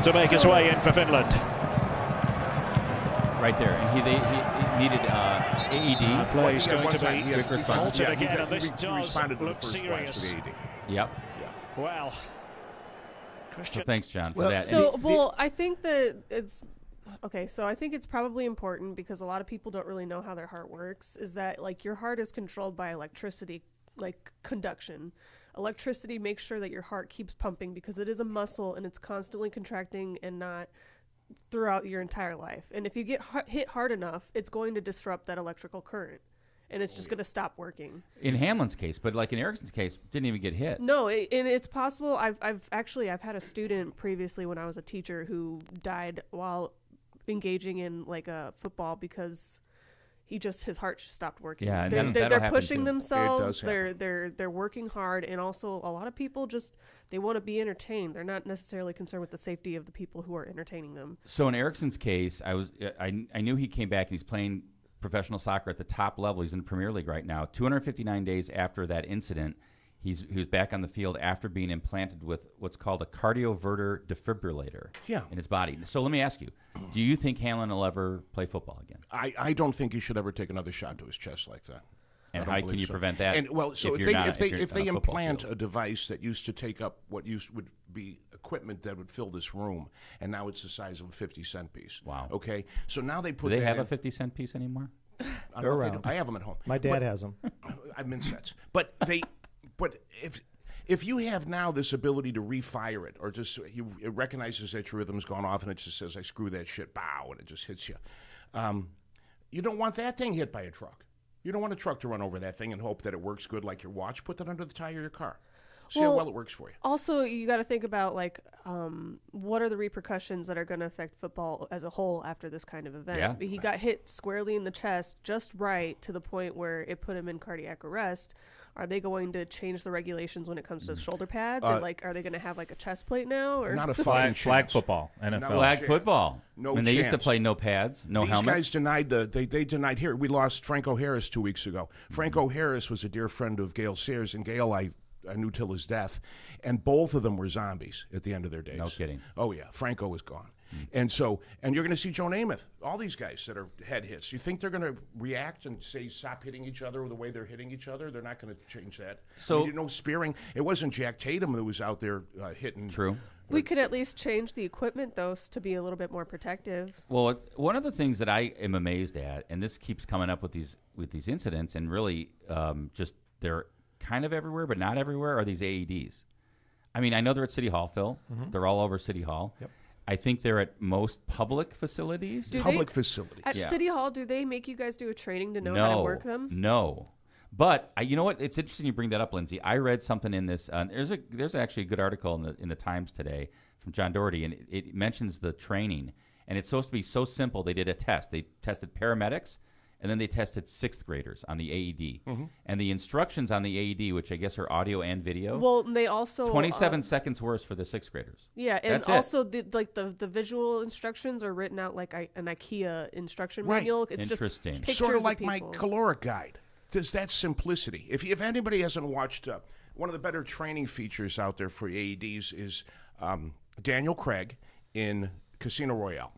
To make his way in for Finland. Right there, and he needed AED. Play is going to be quick response. halted again, and this he responded does to the look first blast serious. with AED. Yep. Well, So thanks, John, for that. I think that it's... Okay, so I think it's probably important because a lot of people don't really know how their heart works, is that, your heart is controlled by electricity, conduction. Electricity makes sure that your heart keeps pumping because it is a muscle and it's constantly contracting and not throughout your entire life. And if you get hit hard enough, it's going to disrupt that electrical current. And it's just going to stop working. In Hamlin's case, but in Eriksen's case, didn't even get hit. No, and it's possible. I've had a student previously when I was a teacher who died while engaging in a football because his heart just stopped working. Yeah, they're pushing too. themselves. They're working hard, and also a lot of people they want to be entertained. They're not necessarily concerned with the safety of the people who are entertaining them. So in Eriksen's case, I knew he came back and he's playing professional soccer at the top level. He's in the Premier League right now. 259 days after that incident, he was back on the field after being implanted with what's called a cardioverter defibrillator in his body. So let me ask you, do you think Hamlin will ever play football again? I don't think he should ever take another shot to his chest like that. And how can you prevent that? And if they implant a device that used to take up what would be equipment that would fill this room, and now it's the size of a 50-cent piece. Wow. Okay, so now they put. Do they have a 50-cent piece anymore? They're around. I have them at home. My dad has them. I'm in sets, but if you have now this ability to refire it, or just it recognizes that your rhythm's gone off and it just says, "I screw that shit," bow, and it just hits you. You don't want that thing hit by a truck. You don't want a truck to run over that thing and hope that it works good like your watch. Put that under the tire of your car. See how well it works for you. Also, you got to think about what are the repercussions that are going to affect football as a whole after this kind of event. Yeah. He got hit squarely in the chest just right to the point where it put him in cardiac arrest. Are they going to change the regulations when it comes to shoulder pads? And like, are they going to have like a chest plate now? Or Not a fucking flag chance. football, NFL. Flag chance. football. No when they used to chance. play no pads, no These helmets. guys denied they denied here. We lost Franco Harris 2 weeks ago. Franco Harris was a dear friend of Gail Sayers, and Gail I knew till his death, and both of them were zombies at the end of their days. No kidding. Oh yeah, Franco was gone, and you're going to see Joe Namath, all these guys that are head hits. You think they're going to react and say stop hitting each other the way they're hitting each other? They're not going to change that. So spearing. It wasn't Jack Tatum that was out there hitting. True. we could at least change the equipment though to be a little bit more protective. Well, one of the things that I am amazed at, and this keeps coming up with these incidents, and really just they're kind of everywhere, but not everywhere, are these AEDs. I mean, I know they're at City Hall, Phil. Mm-hmm. They're all over City Hall. Yep. I think they're at most public facilities. Facilities. At City Hall, do they make you guys do a training to know how to work them? No. But you know what? It's interesting you bring that up, Lindsay. I read something in this. There's actually a good article in the Times today from John Doherty, and it mentions the training. And it's supposed to be so simple. They did a test. They tested paramedics, and then they tested sixth graders on the AED. Mm-hmm. And the instructions on the AED, which I guess are audio and video. Well, they also 27 seconds worse for the sixth graders. Yeah, and also the visual instructions are written out like an IKEA instruction manual. It's interesting. Just sort of like of my caloric guide. There's that simplicity. If anybody hasn't watched, one of the better training features out there for AEDs is Daniel Craig in Casino Royale.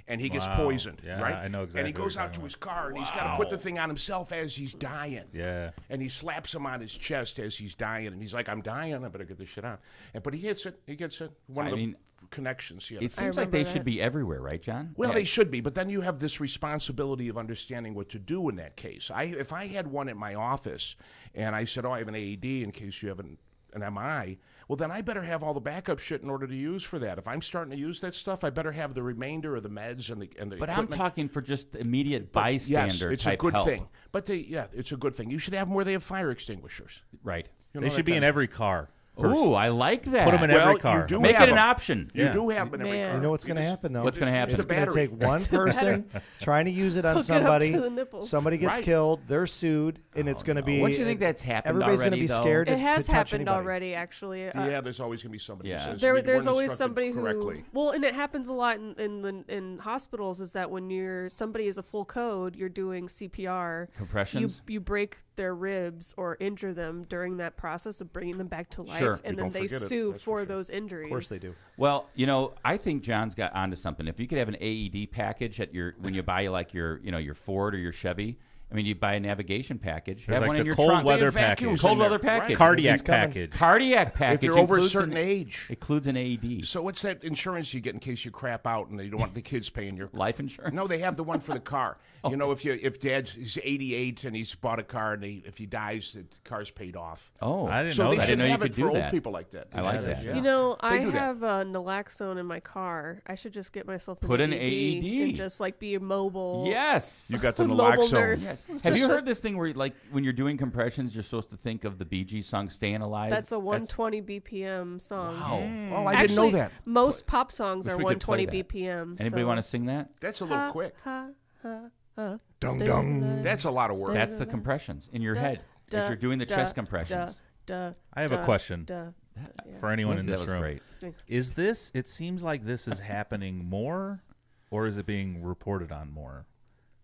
And he gets poisoned, right? I know exactly. And he goes out to his car, and he's got to put the thing on himself as he's dying. Yeah. And he slaps him on his chest as he's dying, and he's like, "I'm dying. I better get this shit out." But he hits it. He gets it. One of the connections. It seems like they should be everywhere, right, John? Well, they should be, but then you have this responsibility of understanding what to do in that case. If I had one at my office, and I said, "Oh, I have an AED in case you have an MI," well, then I better have all the backup shit in order to use for that. If I'm starting to use that stuff, I better have the remainder of the meds and the But equipment. I'm talking for just immediate bystander yes, it's type a good help. thing. But it's a good thing. You should have them where they have fire extinguishers. Right. You know, They should be in every car. Ooh, I like that. Put them in every car. Make it an option. You do have them in every car. You know what's going to happen, though? What's going to happen? It's going to take one person trying to use it on somebody. Somebody gets killed. They're sued, and it's going to be. What do you think that's happened Everybody's already, going to be though? scared. It has to touch happened anybody. already, actually. Yeah, there's always going to be somebody. Yeah. Who says There's weren't always instructed somebody correctly. who. Well, and it happens a lot in hospitals. Is that when somebody is a full code, you're doing CPR. Compressions? You break their ribs or injure them during that process of bringing them back to life, Sure. and You then don't they forget it, sue that's for for sure. those injuries. Of course they do. Well, I think John's got onto something. If you could have an AED package at when you buy like your Ford or your Chevy. I mean, you buy a navigation package. There's Have like one in the your cold trunk. weather They have vacuums package. Cold in there. weather package. Right. Cardiac He's coming. package. Cardiac package. If you're over a includes certain age. includes an AED. So what's that insurance you get in case you crap out and they don't want the kids paying your Life insurance? No, they have the one for the car. You know, if Dad's he's 88 and he's bought a car and if he dies, the car's paid off. Oh, I didn't So know they that. I should didn't know you have could it do for old that. people like that. I like that. Yeah. You know, I do that. have naloxone in my car. I should just get myself Put an AED. and just like be mobile. Yes. You got the Mobile naloxone. nurse. Yes. Have you heard this thing where, like, when you're doing compressions, you're supposed to think of the Bee Gees song "Staying Alive"? That's a 120 BPM song. Wow. Oh, I didn't know that. Most pop songs Wish are we could play 120 that. BPM. Anybody so. want to sing that? That's a little quick. Dung, Stay dung. alive. That's a lot of work. That's the compressions in your head as you're doing the chest compressions. I have a question for anyone in Lindsay, this that was room. great. Thanks. Is this? It seems like this is happening more, or is it being reported on more?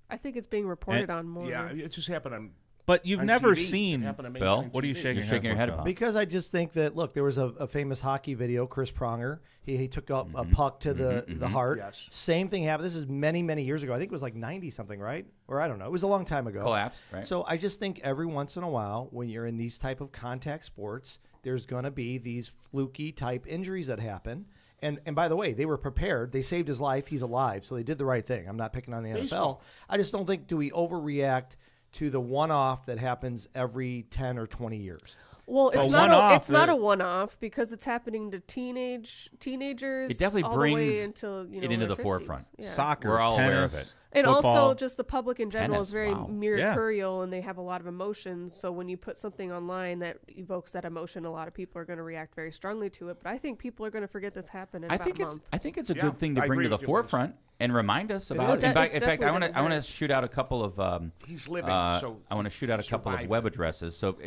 I think it's being reported on more. Yeah, it just happened on. But you've on TV. TV. It seen. happened on Phil, mainstream What are you TV. shaking? You're shaking your head for, about? Because I just think that, look, there was a famous hockey video, Chris Pronger. He took a puck to the heart. Yes. Same thing happened. This is many, many years ago. I think it was like 90-something, right? Or I don't know. It was a long time ago. Collapse, right? So I just think every once in a while, when you're in these type of contact sports, there's going to be these fluky type injuries that happen. And by the way, they were prepared. They saved his life. He's alive. So they did the right thing. I'm not picking on the Baseball. NFL. I just don't think, do we overreact to the one-off that happens every 10 or 20 years? Well, it's Well, not one-off, it's not a one-off because it's happening to teenagers. It definitely all the way brings until, it into their the 50s. forefront. Yeah. Soccer, We're all tennis, aware of it. And football. also, just the public in general Tennis, is very wow. mercurial, and they have a lot of emotions. So when you put something online that evokes that emotion, a lot of people are going to react very strongly to it. But I think people are going to forget this happened in I about think a it's month. I think it's a Yeah, good thing to I bring to agree the with you, Liz. forefront. and remind us about. In fact, I want to shoot out a couple of. He's living. So I want to shoot out a couple of web addresses. So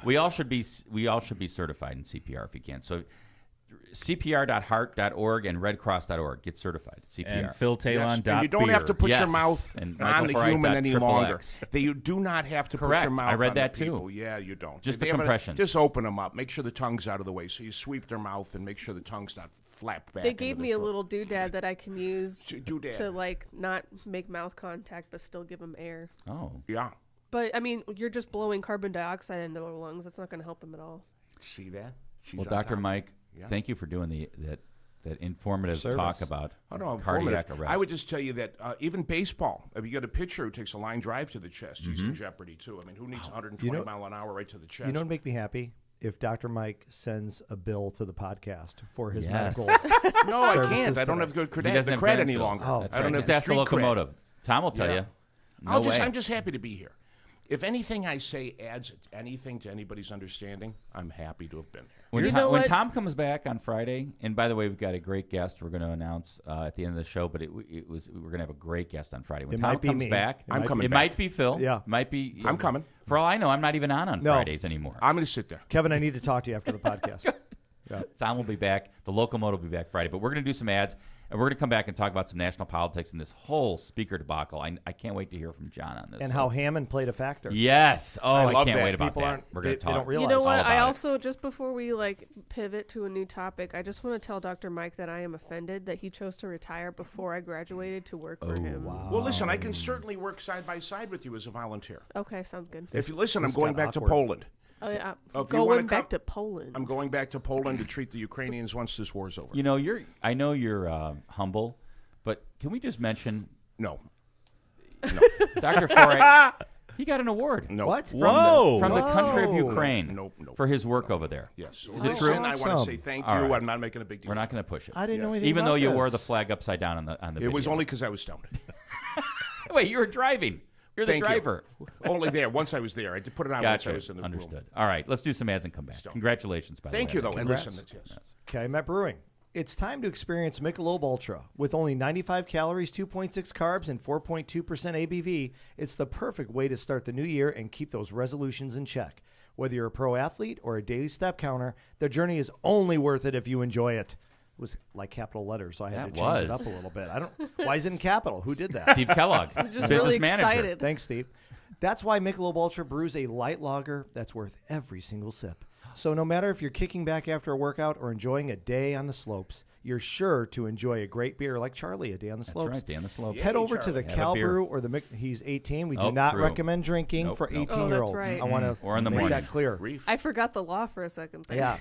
we all should be certified in CPR if you can. So CPR.heart.org and redcross.org. Get certified. CPR. And philtalon.beer. And you don't have to put your mouth and on the human any longer. X. You do not have to Correct. put your mouth I read on that the people. too. Yeah, you don't. Just They the have compressions. Just open them up. Make sure the tongue's out of the way. So you sweep their mouth and make sure the tongue's not flapped back. They gave into me the a throat. little doodad that I can use Doodad. to like not make mouth contact but still give them air. Oh. Yeah. But I mean, you're just blowing carbon dioxide into their lungs. That's not going to help them at all. See that? She's Well, on Dr. top. Mike, Yeah. thank you for doing that informative talk about cardiac arrest. I would just tell you that even baseball, if you get a pitcher who takes a line drive to the chest, he's in jeopardy too. I mean, who needs 120 mile an hour right to the chest? You know what would make me happy? If Dr. Mike sends a bill to the podcast for his Yes. medical. No, I services can't. I don't today. have good He cred, doesn't the have cred any credentials. longer. Oh, I that's don't right. have Just the ask the street cred. locomotive. Tom will tell Yeah. you. No way. I'm just happy to be here. If anything I say adds anything to anybody's understanding, I'm happy to have been here. When Tom comes back on Friday, and by the way, we've got a great guest we're going to announce at the end of the show, but we're going to have a great guest on Friday. When It Tom might be comes me. back, I'm coming it back. might be Phil. Yeah. Might be. I'm coming. For all I know, I'm not even on No. Fridays anymore. I'm going to sit there. Kevin, I need to talk to you after the podcast. Tom will be back. The locomotive will be back Friday. But we're going to do some ads, and we're going to come back and talk about some national politics and this whole speaker debacle. I can't wait to hear from John on this. And how Hammond played a factor. Yes. Oh, I love can't that. wait about People that. aren't- We're going they to talk. don't realize You know all what? about I it. also, just before we like pivot to a new topic, I just want to tell Dr. Mike that I am offended that he chose to retire before I graduated to work for him. Well, listen, I can certainly work side by side with you as a volunteer. Okay, sounds good. If you listen, I'm this going got back to awkward. Poland. Oh, yeah. Oh, if you wanna Going back come- to Poland. I'm going back to Poland to treat the Ukrainians once this war's over. You know, I know you're humble, but can we just mention No. Dr. Foreit? He got an award. No. What? From the country of Whoa. Ukraine No. for his work over there. Yes. Is it true? Listen, I want to Awesome. say thank All you. right. I'm not making a big deal. We're not going to push it. I didn't know anything Even about though you this. wore the flag upside down on the It was video. only because I was stoned. Wait, you were driving. You're the Thank driver. you. Only there. Once I was there. I did put it on once I Gotcha. was in the Understood. room. All right, let's do some ads and come back. Congratulations, by the way. Thank you, though. And Congrats. listen, yes. Okay, Met Brewing. It's time to experience Michelob Ultra. With only 95 calories, 2.6 carbs, and 4.2% ABV, it's the perfect way to start the new year and keep those resolutions in check. Whether you're a pro athlete or a daily step counter, the journey is only worth it if you enjoy it. It was like capital letters, so I had That to change it was. up a little bit. Why is it in capital? Who did that? Steve Kellogg, Just business really manager. excited. Thanks, Steve. That's why Michelob Ultra brews a light lager that's worth every single sip. So no matter if you're kicking back after a workout or enjoying a day on the slopes, you're sure to enjoy a great beer like Charlie, a day on the That's slopes. right, Dan the Slope. Yeah. Head over to the Have a Cal beer. Brew or the he's 18. We do Oh, not true. recommend drinking Nope, for nope. 18-year-olds. Oh, that's right. I want to Or in the make morning. that clear. Reef. I forgot the law for a second there. Yeah.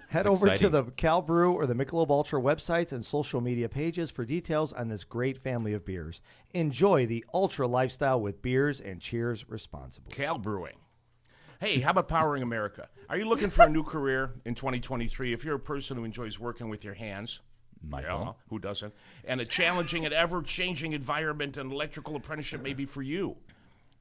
Head over to exciting. the Cal Brew or the Michelob Ultra websites and social media pages for details on this great family of beers. Enjoy the Ultra lifestyle with beers and cheers responsibly. Cal Brewing. Hey, how about Powering America? Are you looking for a new career in 2023? If you're a person who enjoys working with your hands, Michael. yeah, who doesn't? And a challenging and ever-changing environment, an electrical apprenticeship may be for you.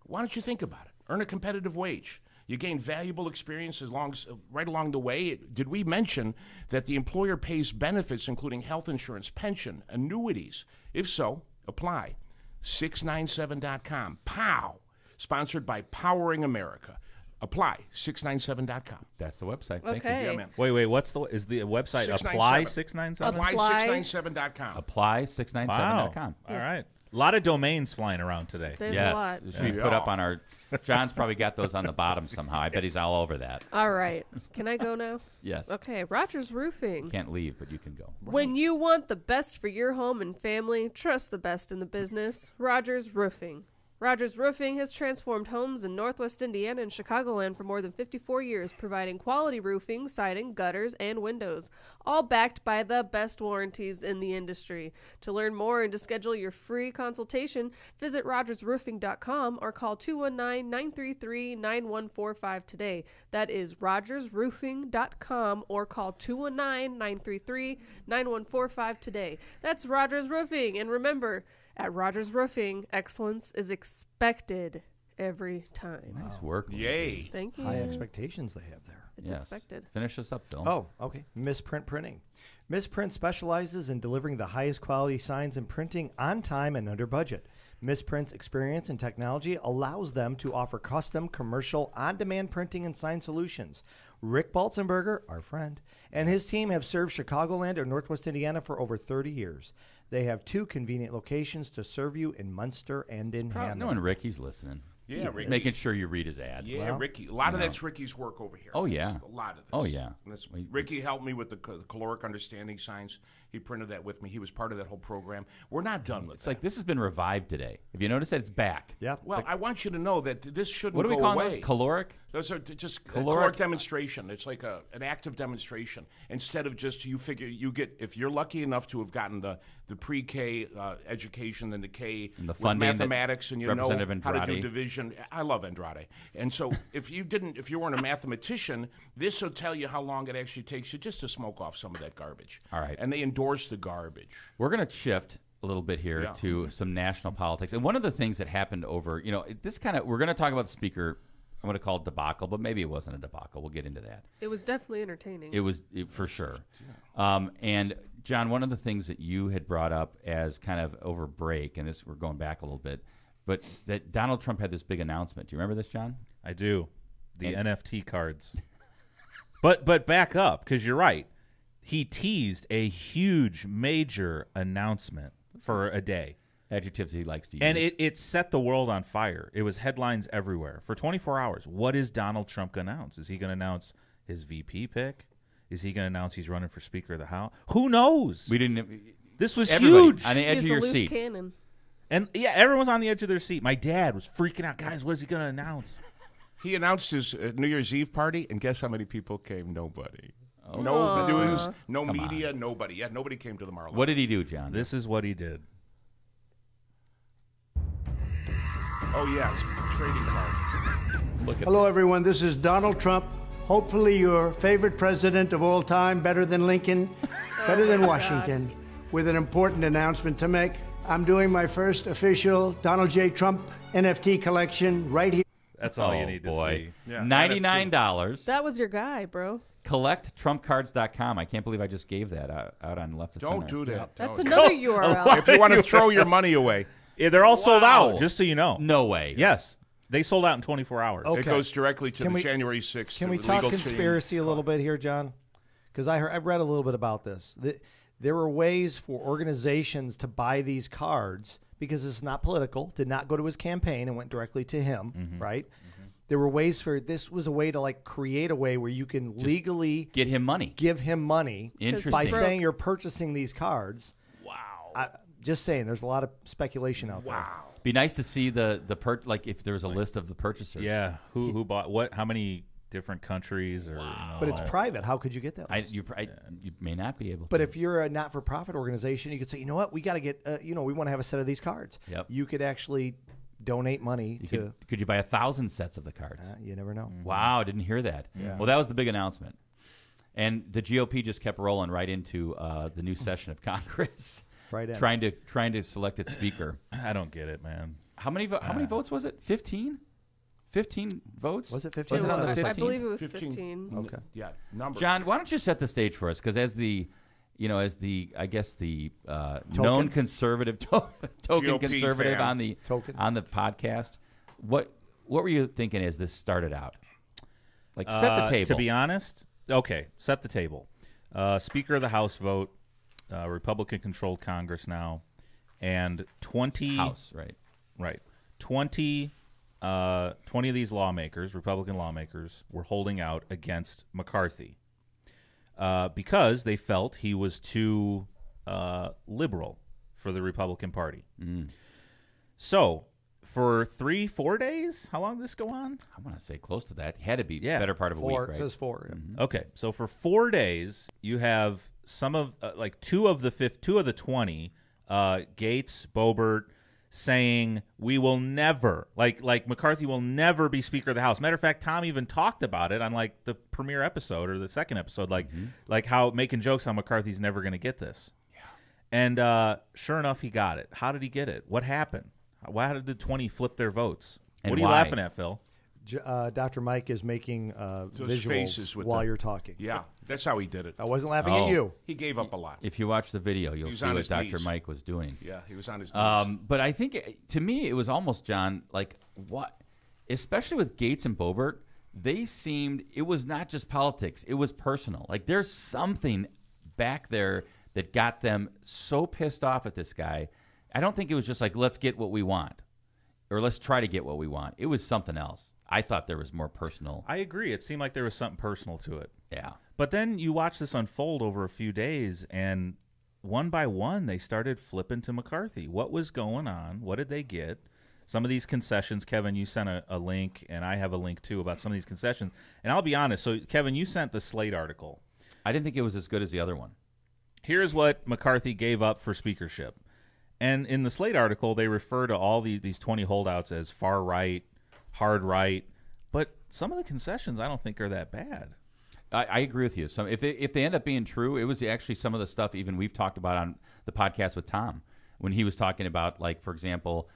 Why don't you think about it? Earn a competitive wage. You gain valuable experience right along the way. Did we mention that the employer pays benefits, including health insurance, pension, annuities? If so, apply. 697.com. POW. Sponsored by Powering America. Apply. 697.com. That's the website. Thank Okay. Yeah, man. Wait, is the website 697. apply 697? Apply697.com. you. Apply697.com. All right. A lot of domains flying around today. There's Yes. a lot. Should we put up on our... John's probably got those on the bottom somehow. I bet he's all over that. All right. Can I go now? Yes. Okay. Rogers Roofing. Can't leave, but you can go. When you want the best for your home and family, trust the best in the business. Rogers Roofing. Rogers Roofing has transformed homes in Northwest Indiana and Chicagoland for more than 54 years, providing quality roofing, siding, gutters, and windows, all backed by the best warranties in the industry. To learn more and to schedule your free consultation, visit rogersroofing.com or call 219-933-9145 today. That is rogersroofing.com or call 219-933-9145 today. That's Rogers Roofing. And remember, at Rogers Roofing, excellence is expected every time. Nice work. Yay. Thank you. High expectations they have there. It's expected. Finish this up, Phil. Oh, okay. Misprint Printing. Misprint specializes in delivering the highest quality signs and printing on time and under budget. Misprint's experience and technology allows them to offer custom, commercial, on-demand printing and sign solutions. Rick Balzenberger, our friend, and his team have served Chicagoland and Northwest Indiana for over 30 years. They have 2 convenient locations to serve you in Munster and in Hammond. Knowing Ricky's listening. Yeah, Ricky. Making sure you read his ad. Yeah, Ricky. A lot of that's Ricky's work over here. Oh, yeah. A lot of this. Oh, yeah. Ricky helped me with the caloric understanding signs. He printed that with me. He was part of that whole program. We're not done with It's that. like this has been revived today. Have you noticed that it's back? Yeah. Well, I want you to know that this shouldn't What do we go call away. those? Caloric? Those are just Caloric? caloric demonstration. It's like an active demonstration. Instead of just you get, if you're lucky enough to have gotten the pre-K education, then the K And the with funding that mathematics, and you know Representative how to do Andrade. division. I love Andrade. And so if you weren't a mathematician, this will tell you how long it actually takes you just to smoke off some of that garbage. All right. And they endorse the garbage. We're going to shift a little bit here to some national politics. And one of the things that happened over, we're going to talk about the speaker. I'm going to call it debacle, but maybe it wasn't a debacle. We'll get into that. It was definitely entertaining. It was for sure. And John, one of the things that you had brought up as kind of over break, and this we're going back a little bit, but that Donald Trump had this big announcement. Do you remember this, John? I do. The NFT cards. But back up, because you're right. He teased a huge, major announcement for a day. Adjectives he likes to use. And it set the world on fire. It was headlines everywhere. For 24 hours, what is Donald Trump going to announce? Is he going to announce his VP pick? Is he going to announce he's running for Speaker of the House? Who knows? We didn't. This was Everybody huge. on the edge He's of a your loose seat. cannon. And, yeah, everyone's on the edge of their seat. My dad was freaking out. Guys, what is he going to announce? He announced his New Year's Eve party, and guess how many people came? Nobody. Oh. No news, no Come media, nobody. Yeah, nobody came to the Mar-a-Lago. What did he do, John? This is what he did. Oh, yeah, it's a trading card. Hello, everyone. This is Donald Trump. Hopefully your favorite president of all time, better than Lincoln, better than Washington, with an important announcement to make. I'm doing my first official Donald J. Trump NFT collection right here. That's all you need to see. Yeah, $99. That was your guy, bro. CollectTrumpCards.com. I can't believe I just gave that out on Left of Don't Center. do that. That's Don't. another URL. If you want to throw your money away, Yeah, they're all sold Wow. out, just so you know. No way. Yes. They sold out in 24 hours. Okay. it goes directly to Can the we- January 6th. Can we legal talk chain. conspiracy a little bit here, John? Because I read a little bit about this. There were ways for organizations to buy these cards because it's not political, did not go to his campaign and went directly to him, right? There were ways this was a way to create a way where you can legally Get him money. give him money Interesting. by Broke. saying you're purchasing these cards. Wow. Just saying, there's a lot of speculation out there. Be nice to see the if there was a list of the purchasers. Yeah. Who bought what? How many different countries? Or But it's private. How could you get that list? You may not be able to. But if you're a not-for-profit organization, you could say, you know what, we got to get, we want to have a set of these cards. Yep. You could actually donate money to. could you buy 1,000 sets of the cards? You never know. Wow, didn't hear that. Yeah. Well, that was the big announcement. And the GOP just kept rolling right into the new session of Congress. Right in. trying to select its speaker. I don't get it, man. How many votes was it? 15? 15 votes? Was it 15? Was it on the I 15? believe it was 15. Okay. Yeah, number. John, why don't you set the stage for us? Because as the known conservative token GOP conservative fan. on the podcast, what were you thinking as this started out? Set the table. To be honest, okay, set the table. Speaker of the House vote, Republican-controlled Congress now, and 20 House, right? Right. 20 of these lawmakers, Republican lawmakers, were holding out against McCarthy because they felt he was too liberal for the Republican Party. So for 3-4 days, how long did this go on? I want to say close to that. It had to be Yeah. better part of a 4. week, It right? says 4. Yeah. Okay, so for 4 days, you have some of two of the 20, Gates, Boebert, saying we will never, like McCarthy will never be Speaker of the House. Matter of fact, Tom even talked about it on the premiere episode or the second episode, like how making jokes how McCarthy's never going to get this. Yeah. And sure enough, he got it. How did he get it? What happened? Why did the 20 flip their votes? And what are you why? laughing at, Phil? Dr. Mike is making Those faces visuals with while the- you're talking. Yeah, that's how he did it. I wasn't laughing at you. He gave up a lot. If you watch the video, He you'll was see on what his Dr. knees. Mike was doing. Yeah, he was on his knees. But I think, to me, it was almost, John, like, what? Especially with Gates and Boebert, they seemed, it was not just politics. It was personal. Like, there's something back there that got them so pissed off at this guy. I don't think it was just like, let's get what we want, or let's try to get what we want. It was something else. I thought there was more personal. I agree. It seemed like there was something personal to it. Yeah. But then you watch this unfold over a few days, and one by one, they started flipping to McCarthy. What was going on? What did they get? Some of these concessions, Kevin, you sent a link, and I have a link, too, about some of these concessions. And I'll be honest. So, Kevin, you sent the Slate article. I didn't think it was as good as the other one. Here's what McCarthy gave up for speakership. And in the Slate article, they refer to all these 20 holdouts as far right, hard right. But some of the concessions I don't think are that bad. I agree with you. So if they end up being true, it was actually some of the stuff even we've talked about on the podcast with Tom when he was talking about, like, for example,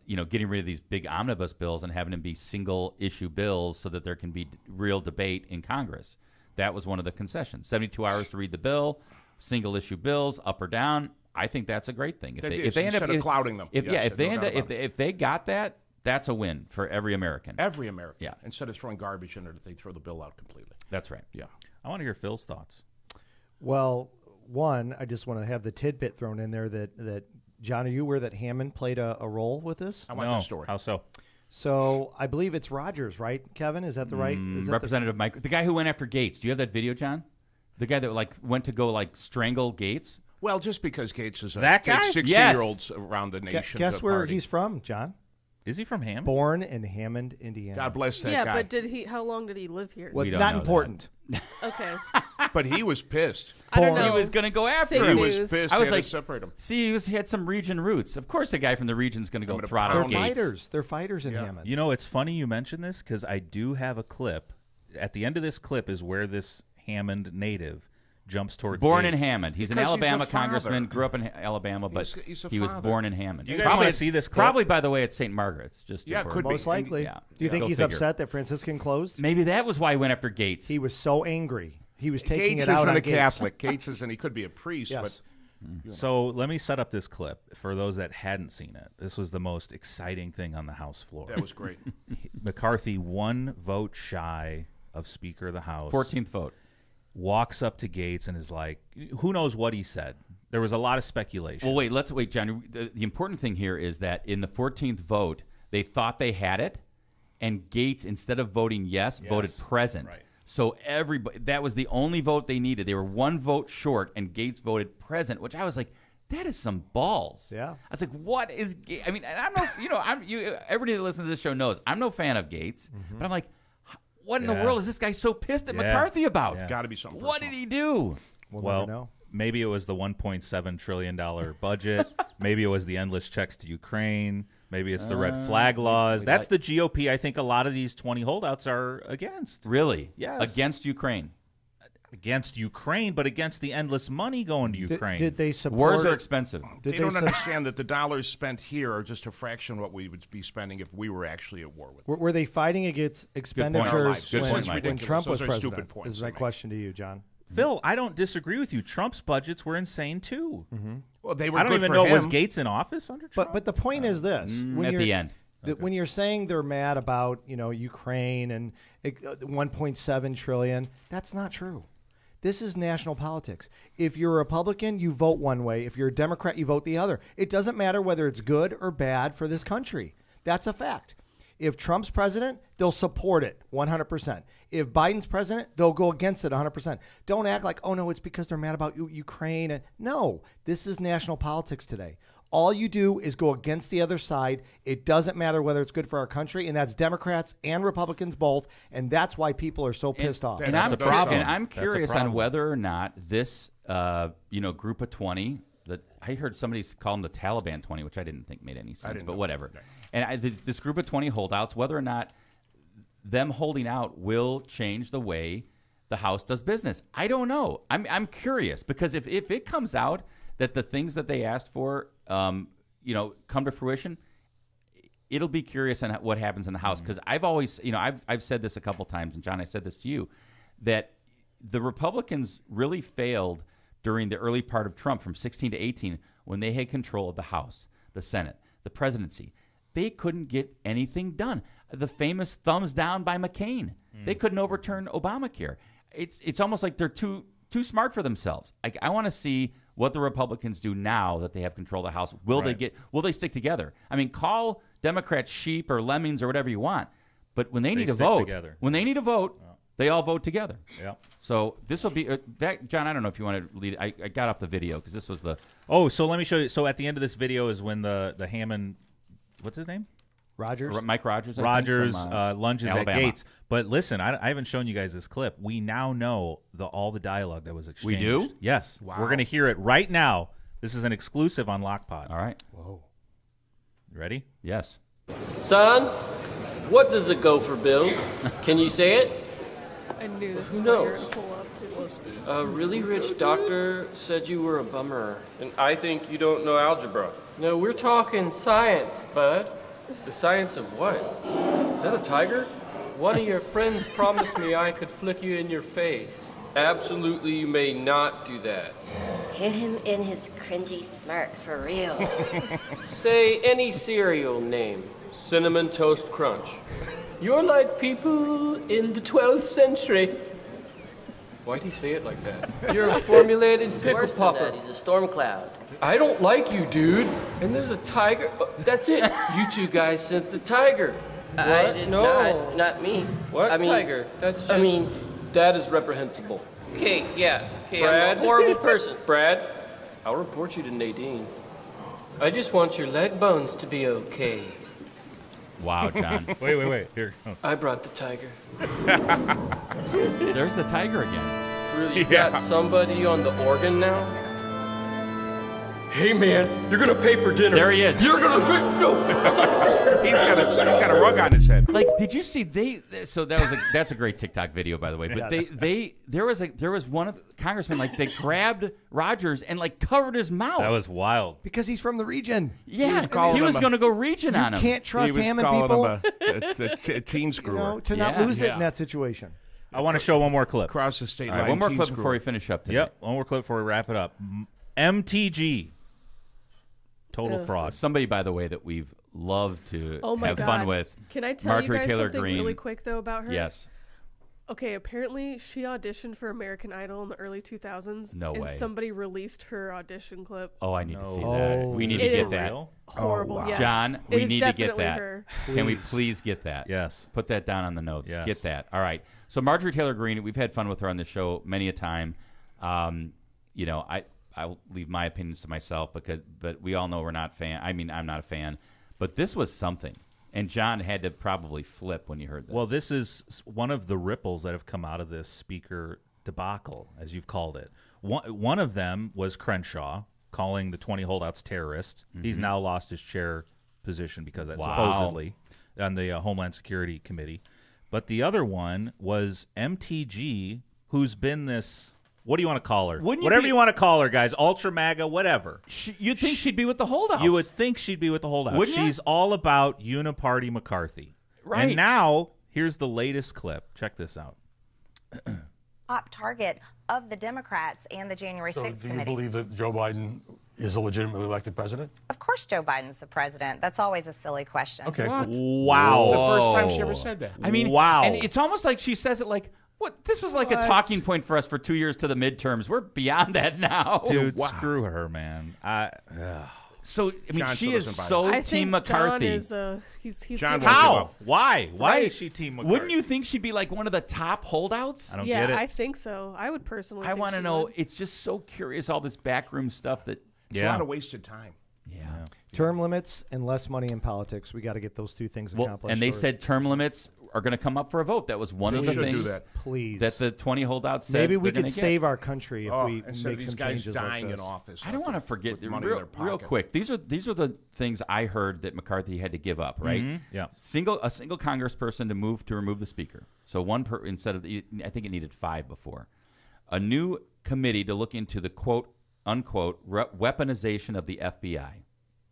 getting rid of these big omnibus bills and having them be single issue bills so that there can be real debate in Congress. That was one of the concessions. 72 hours to read the bill, single issue bills, up or down. I think that's a great thing. If they end up clouding them. If they got that, that's a win for every American. Every American. Yeah. Instead of throwing garbage in it, they throw the bill out completely. That's right. Yeah. I want to hear Phil's thoughts. Well, one, I just want to have the tidbit thrown in there that John, are you aware that Hammond played a role with this? I want that story. How so? So I believe it's Rogers, right, Kevin? Is that the right? Is that Representative Mike, the guy who went after Gates. Do you have that video, John? The guy that went to go strangle Gates. Well, just because Gates is that guy, 60-year-olds around the nation. Guess where he's from, John? Is he from Hammond? Born in Hammond, Indiana. God bless that guy. Yeah, but how long did he live here? Well, We don't not know important. Okay. But he was pissed. I don't know. He was going to go after Fake him. He was news. pissed. I was They had like, to separate him. See, he had some region roots. Of course, the guy from the region's going to go gonna throttle pound They're Gates. fighters. They're fighters in Hammond. You know, it's funny you mention this because I do have a clip. At the end of this clip is where this Hammond native jumps towards Born Gates. in Hammond. He's an Because he's Alabama a father. congressman, grew up in Alabama, but He's a he was father. born in Hammond. Do you guys wanna see this clip? Probably, by the way, at St. Margaret's. Yeah, could be. Most likely. Yeah. Do you think Go he's figure. upset that Franciscan closed? Maybe that was why he went after Gates. He was so angry. He was taking Gates it out isn't on a Gates. Catholic. Gates isn't. He could be a priest, Yes. but So let me set up this clip for those that hadn't seen it. This was the most exciting thing on the House floor. that was great. McCarthy, one vote shy of Speaker of the House. 14th vote. Walks up to Gates and is like, who knows what he said. There was a lot of speculation. Well, wait, John. The important thing here is that in the 14th vote, they thought they had it, and Gates, instead of voting yes, voted present. Right. So everybody, that was the only vote they needed. They were one vote short, and Gates voted present, which I was like, that is some balls. Yeah. I was like, what is Gates? I mean, and I'm no, everybody that listens to this show knows I'm no fan of Gates, but I'm like, what in the Yeah. world is this guy so pissed at Yeah. McCarthy about? Yeah. Got to be something. What did personal. he do? We'll Well, never know. maybe it was the $1.7 trillion budget. Maybe it was the endless checks to Ukraine. Maybe it's the red flag laws. That's the GOP I think a lot of these 20 holdouts are against. Really? Yes. Against Ukraine. Against Ukraine, but against the endless money going to Ukraine. Did they support? Wars are expensive. Did They don't sup- understand that the dollars spent here are just a fraction of what we would be spending if we were actually at war with them. Were they fighting against point. expenditures Good when, point, Mike. when Trump Those was are president? stupid points Is to my make. question to you, John. Phil, I don't disagree with you. Trump's budgets were insane too. Well, they were I don't good even for know him. was Gates in office under Trump. But the point is this: when at you're, the end. when you're saying they're mad about Ukraine and 1.7 trillion, that's not true. This is national politics. If you're a Republican, you vote one way. If you're a Democrat, you vote the other. It doesn't matter whether it's good or bad for this country. That's a fact. If Trump's president, they'll support it 100%. If Biden's president, they'll go against it 100%. Don't act like, oh, no, it's because they're mad about Ukraine. And no, this is national politics today. All you do is go against the other side. It doesn't matter whether it's good for our country, and that's Democrats and Republicans both, and that's why people are so pissed off. And That's I'm, a problem. and I'm That's a curious on problem. whether or not this, group of 20, that I heard somebody call them the Taliban 20, which I didn't think made any sense, didn't but know. whatever. Okay. And this group of 20 holdouts, whether or not them holding out will change the way the House does business. I don't know. I'm curious because if it comes out that the things that they asked for, come to fruition, it'll be curious on what happens in the House, because I've always, I've said this a couple times, and John, I said this to you, that the Republicans really failed during the early part of Trump from 16 to 18 when they had control of the House, the Senate, the presidency. They couldn't get anything done. The famous thumbs down by McCain. They couldn't overturn Obamacare. It's almost like they're too smart for themselves. I want to see what the Republicans do now that they have control of the House. Will they stick together? I mean, call Democrats sheep or lemmings or whatever you want, but when they need to vote, they all vote together. Yeah. So this will be John. I don't know if you want to lead. I got off the video because this was the. Oh, so let me show you. So at the end of this video is when the Hammond, what's his name? Mike Rogers. Rogers from, lunges Alabama. at Gates. But listen, I haven't shown you guys this clip. We now know all the dialogue that was exchanged. We do? Yes. Wow. We're going to hear it right now. This is an exclusive on Lockpod. All right. Whoa. You ready? Yes. Son, what does it go for, Bill? Can you say it? I knew this Who was what you were knows? gonna pull up to. A really rich doctor said you were a bummer. And I think you don't know algebra. No, we're talking science, bud. The science of what? Is that a tiger? One of your friends promised me I could flick you in your face. Absolutely, you may not do that. Hit him in his cringy smirk, for real. Say any cereal name. Cinnamon Toast Crunch. You're like people in the 12th century. Why'd he say it like that? You're a formulated He's pickle worse than popper. that. He's a storm cloud. I don't like you, dude. And there's a tiger. That's it. You two guys sent the tiger. I did No. not me. What I mean, tiger? That's I mean, that is reprehensible. okay, yeah. Okay, Brad? I'm a horrible person. Brad, I'll report you to Nadine. I just want your leg bones to be okay. Wow, John. Wait. Here. Oh. I brought the tiger. There's the tiger again. Really, you got somebody on the organ now? Hey man, you're gonna pay for dinner. There he is. You're gonna pay. No. He's got a rug on his head. Like, did you see So that's a great TikTok video, by the way. But Yes. there was one of the congressmen, like, they grabbed Rogers and like covered his mouth. That was wild. Because he's from the region. Yeah, calling he was him going to go region on him. Can't trust He was Hammond calling people. him a teen screwer. To not lose it in that situation. I want to show one more clip. Across the state All right, line. one more teen clip screwer. before we finish up today. Yep, one more clip before we wrap it up. MTG. Total fraud. Somebody, by the way, that we've loved to Oh my have God. fun with. Can I tell Marjorie you guys Taylor something Greene. really quick though about her? Yes. Okay, apparently she auditioned for American Idol in the early 2000s. No and way. somebody released her audition clip. Oh, I need to see No. that. Oh. We need to It get is that. Horrible. wow. Yes. John, It we is need to get definitely that. her. Can we please get that? Yes. Put that down on the notes. Yes. Get that. All right. So Marjorie Taylor Greene, we've had fun with her on the show many a time. I'll leave my opinions to myself but we all know we're not fan. I mean, I'm not a fan. But this was something. And John had to probably flip when you heard this. Well, this is one of the ripples that have come out of this speaker debacle, as you've called it. One of them was Crenshaw calling the 20 holdouts terrorists. Mm-hmm. He's now lost his chair position because of that, Wow. supposedly, on the Homeland Security Committee. But the other one was MTG, who's been this... What do you want to call her? Whatever you want to call her, guys. Ultra MAGA, whatever. You'd think she'd be with the holdouts. You would think she'd be with the holdouts. Wouldn't you? She's all about Uniparty McCarthy. Right. And now, here's the latest clip. Check this out. Top target of the Democrats and the January 6th do you committee. believe that Joe Biden is a legitimately elected president? Of course Joe Biden's the president. That's always a silly question. Okay. What? Wow. It's the first time she ever said that. I mean, wow. And it's almost like she says it like, what? This was like a talking point for us for 2 years to the midterms. We're beyond that now. Dude, screw her, man. So, I mean, John she still is doesn't buy so it. I Team think McCarthy. John is, he's John giving- won't give How? up. Why? Why Right. is she Team McCarthy? Wouldn't you think she'd be like one of the top holdouts? I don't Yeah, get it. I think so. I would personally. I think want to she know. would. It's just so curious, all this backroom stuff that. It's a lot of wasted time. Yeah. Term limits and less money in politics. We got to get those two things Well, accomplished. and they or- said term limits are going to come up for a vote. That was one They of the should things do that. Please. that the 20 holdouts said. Maybe we they're could gonna get. save our country if we instead of make these some guys changes dying like in this. office. I don't want to forget with money in their real pocket. quick. These are the things I heard that McCarthy had to give up. Right? Mhm, yeah. A single congressperson to remove the speaker. So one instead of I think it needed 5 before. A new committee to look into the quote unquote weaponization of the FBI.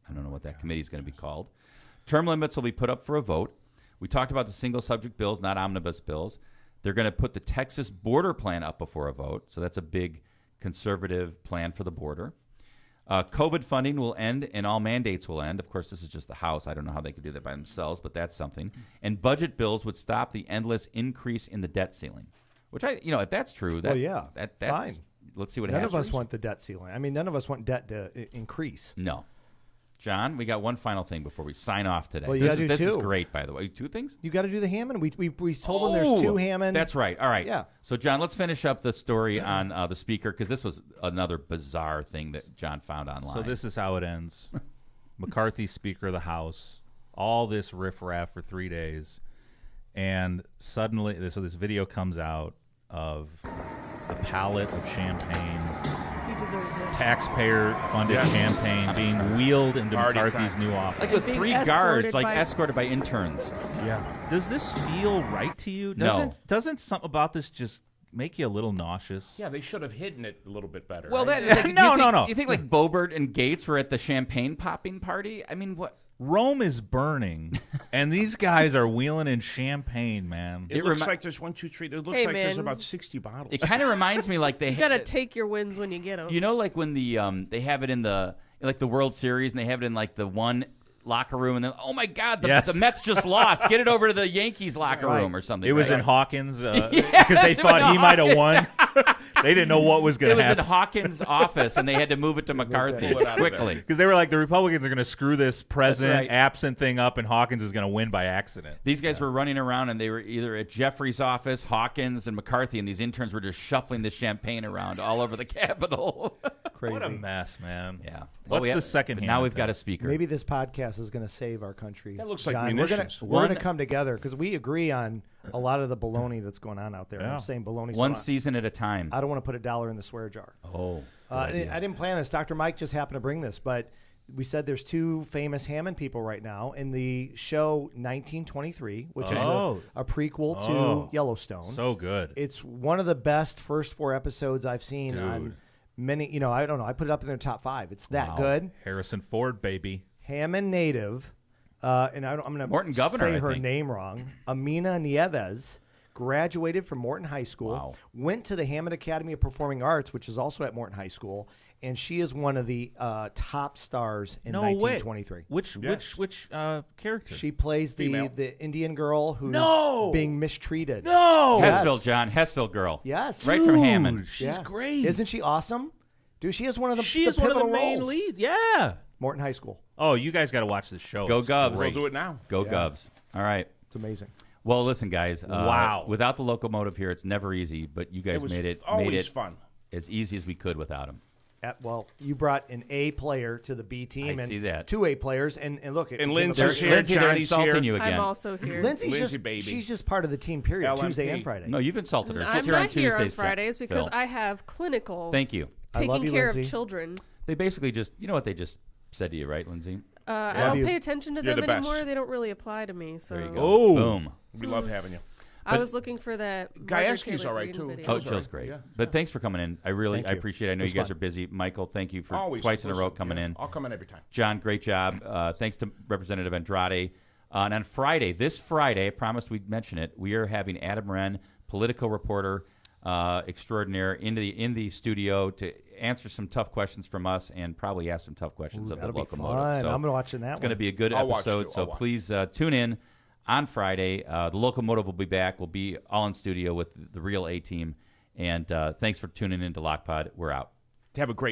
I don't know what that committee is going to be called. Term limits will be put up for a vote. We talked about the single subject bills, not omnibus bills. They're going to put the Texas border plan up before a vote. So that's a big conservative plan for the border. COVID funding will end and all mandates will end. Of course, this is just the House. I don't know how they could do that by themselves, but that's something. And budget bills would stop the endless increase in the debt ceiling, which if that's true, that's fine. Let's see what happens. happens. None of us want the debt ceiling. I mean, none of us want debt to increase. No. John, we got one final thing before we sign off today. Well, this is great, by the way. 2 things? You got to do the Hammond. We told them there's 2 Hammond. That's right. All right. Yeah. So, John, let's finish up the story on the speaker, because this was another bizarre thing that John found online. So this is how it ends. McCarthy, Speaker of the House, all this riffraff for 3 days, and suddenly, so this video comes out of a pallet of champagne. Taxpayer-funded champagne being wheeled into McCarthy's new office. Like with 3 guards, escorted by interns. Yeah. Does this feel right to you? Doesn't something about this just make you a little nauseous? Yeah, they should have hidden it a little bit better. Well, right? no. You think like Boebert and Gates were at the champagne popping party? I mean, what? Rome is burning, and these guys are wheeling in champagne, man. It looks like there's 1, 2, 3. It looks like there's about 60 bottles. It kind of reminds me like you gotta take your wins when you get them. You know, like when they have it in the World Series, and they have it in like the one locker room, and then oh my God, the Mets just lost. Get it over to the Yankees locker room or something. It was in Hawkins because they thought he might have won. They didn't know what was going to happen. It was in Hawkins' office, and they had to move it to McCarthy quickly. Because they were like, the Republicans are going to screw this present, absent thing up, and Hawkins is going to win by accident. These guys were running around, and they were either at Jeffrey's office, Hawkins, and McCarthy, and these interns were just shuffling the champagne around all over the Capitol. Crazy. What a mess, man. Yeah. What's the second hand? Now we've got a speaker. Maybe this podcast is going to save our country. That looks like John, munitions. We're going to come together because we agree on a lot of the baloney that's going on out there. Yeah. I'm saying baloney. One season at a time. I don't want to put $1 in the swear jar. Oh. I didn't plan this. Dr. Mike just happened to bring this, but we said there's 2 famous Hammond people right now in the show 1923, which is a prequel to Yellowstone. So good. It's one of the best first 4 episodes I've seen on many. I don't know. I put it up in their top 5. It's that good. Harrison Ford, baby. Hammond native, and I'm going to say her name wrong. Amina Nieves graduated from Morton High School, went to the Hammond Academy of Performing Arts, which is also at Morton High School, and she is one of the top stars in 1923. Which character? She plays the Indian girl who's being mistreated. No! Hessville, John. Hessville girl. Yes. Right from Hammond. She's great. Isn't she awesome? Dude, she is one of the She is one of the pivotal main roles. leads. Yeah. Morton High School. Oh, you guys got to watch this show. Go It's Govs. great. We'll do it now. Go Govs. All right. It's amazing. Well, listen, guys. Wow. Without the locomotive here, it's never easy, but you guys made it fun. as easy as we could without him. You brought an A player to the B team. I see that. 2 A players, and look. And Lindsay's here. Lindsay, they're insulting you again. I'm also here. Lindsay's baby. She's just part of the team, period. LMP. Tuesday and Friday. No, you've insulted her. She's I'm here on not Tuesdays. here on Fridays because Phil. I have clinical. Thank you. I love Taking you, care Lindsay. of children. They basically just, you know what they just said to you, right, Lindsay? I don't pay attention to You're them the best. anymore. They don't really apply to me. So There you go. Oh. Boom. We love having you. I was looking for that. Gajewski's all right, too. Oh, Jill's great. Yeah. But thanks for coming in. I appreciate it. I know you guys are busy. Michael, thank you for Always. twice in a row coming in. I'll come in every time. John, great job. Thanks to Representative Andrade. And on Friday, this Friday, I promised we'd mention it, we are having Adam Wren, political reporter extraordinaire, in the studio to answer some tough questions from us and probably ask some tough questions of the locomotive. Fun. So I'm watching that. It's going to be a good I'll watch episode. too. So I'll watch. please tune in on Friday. The locomotive will be back. We'll be all in studio with the real A team. And thanks for tuning in to LockPod. We're out. Have a great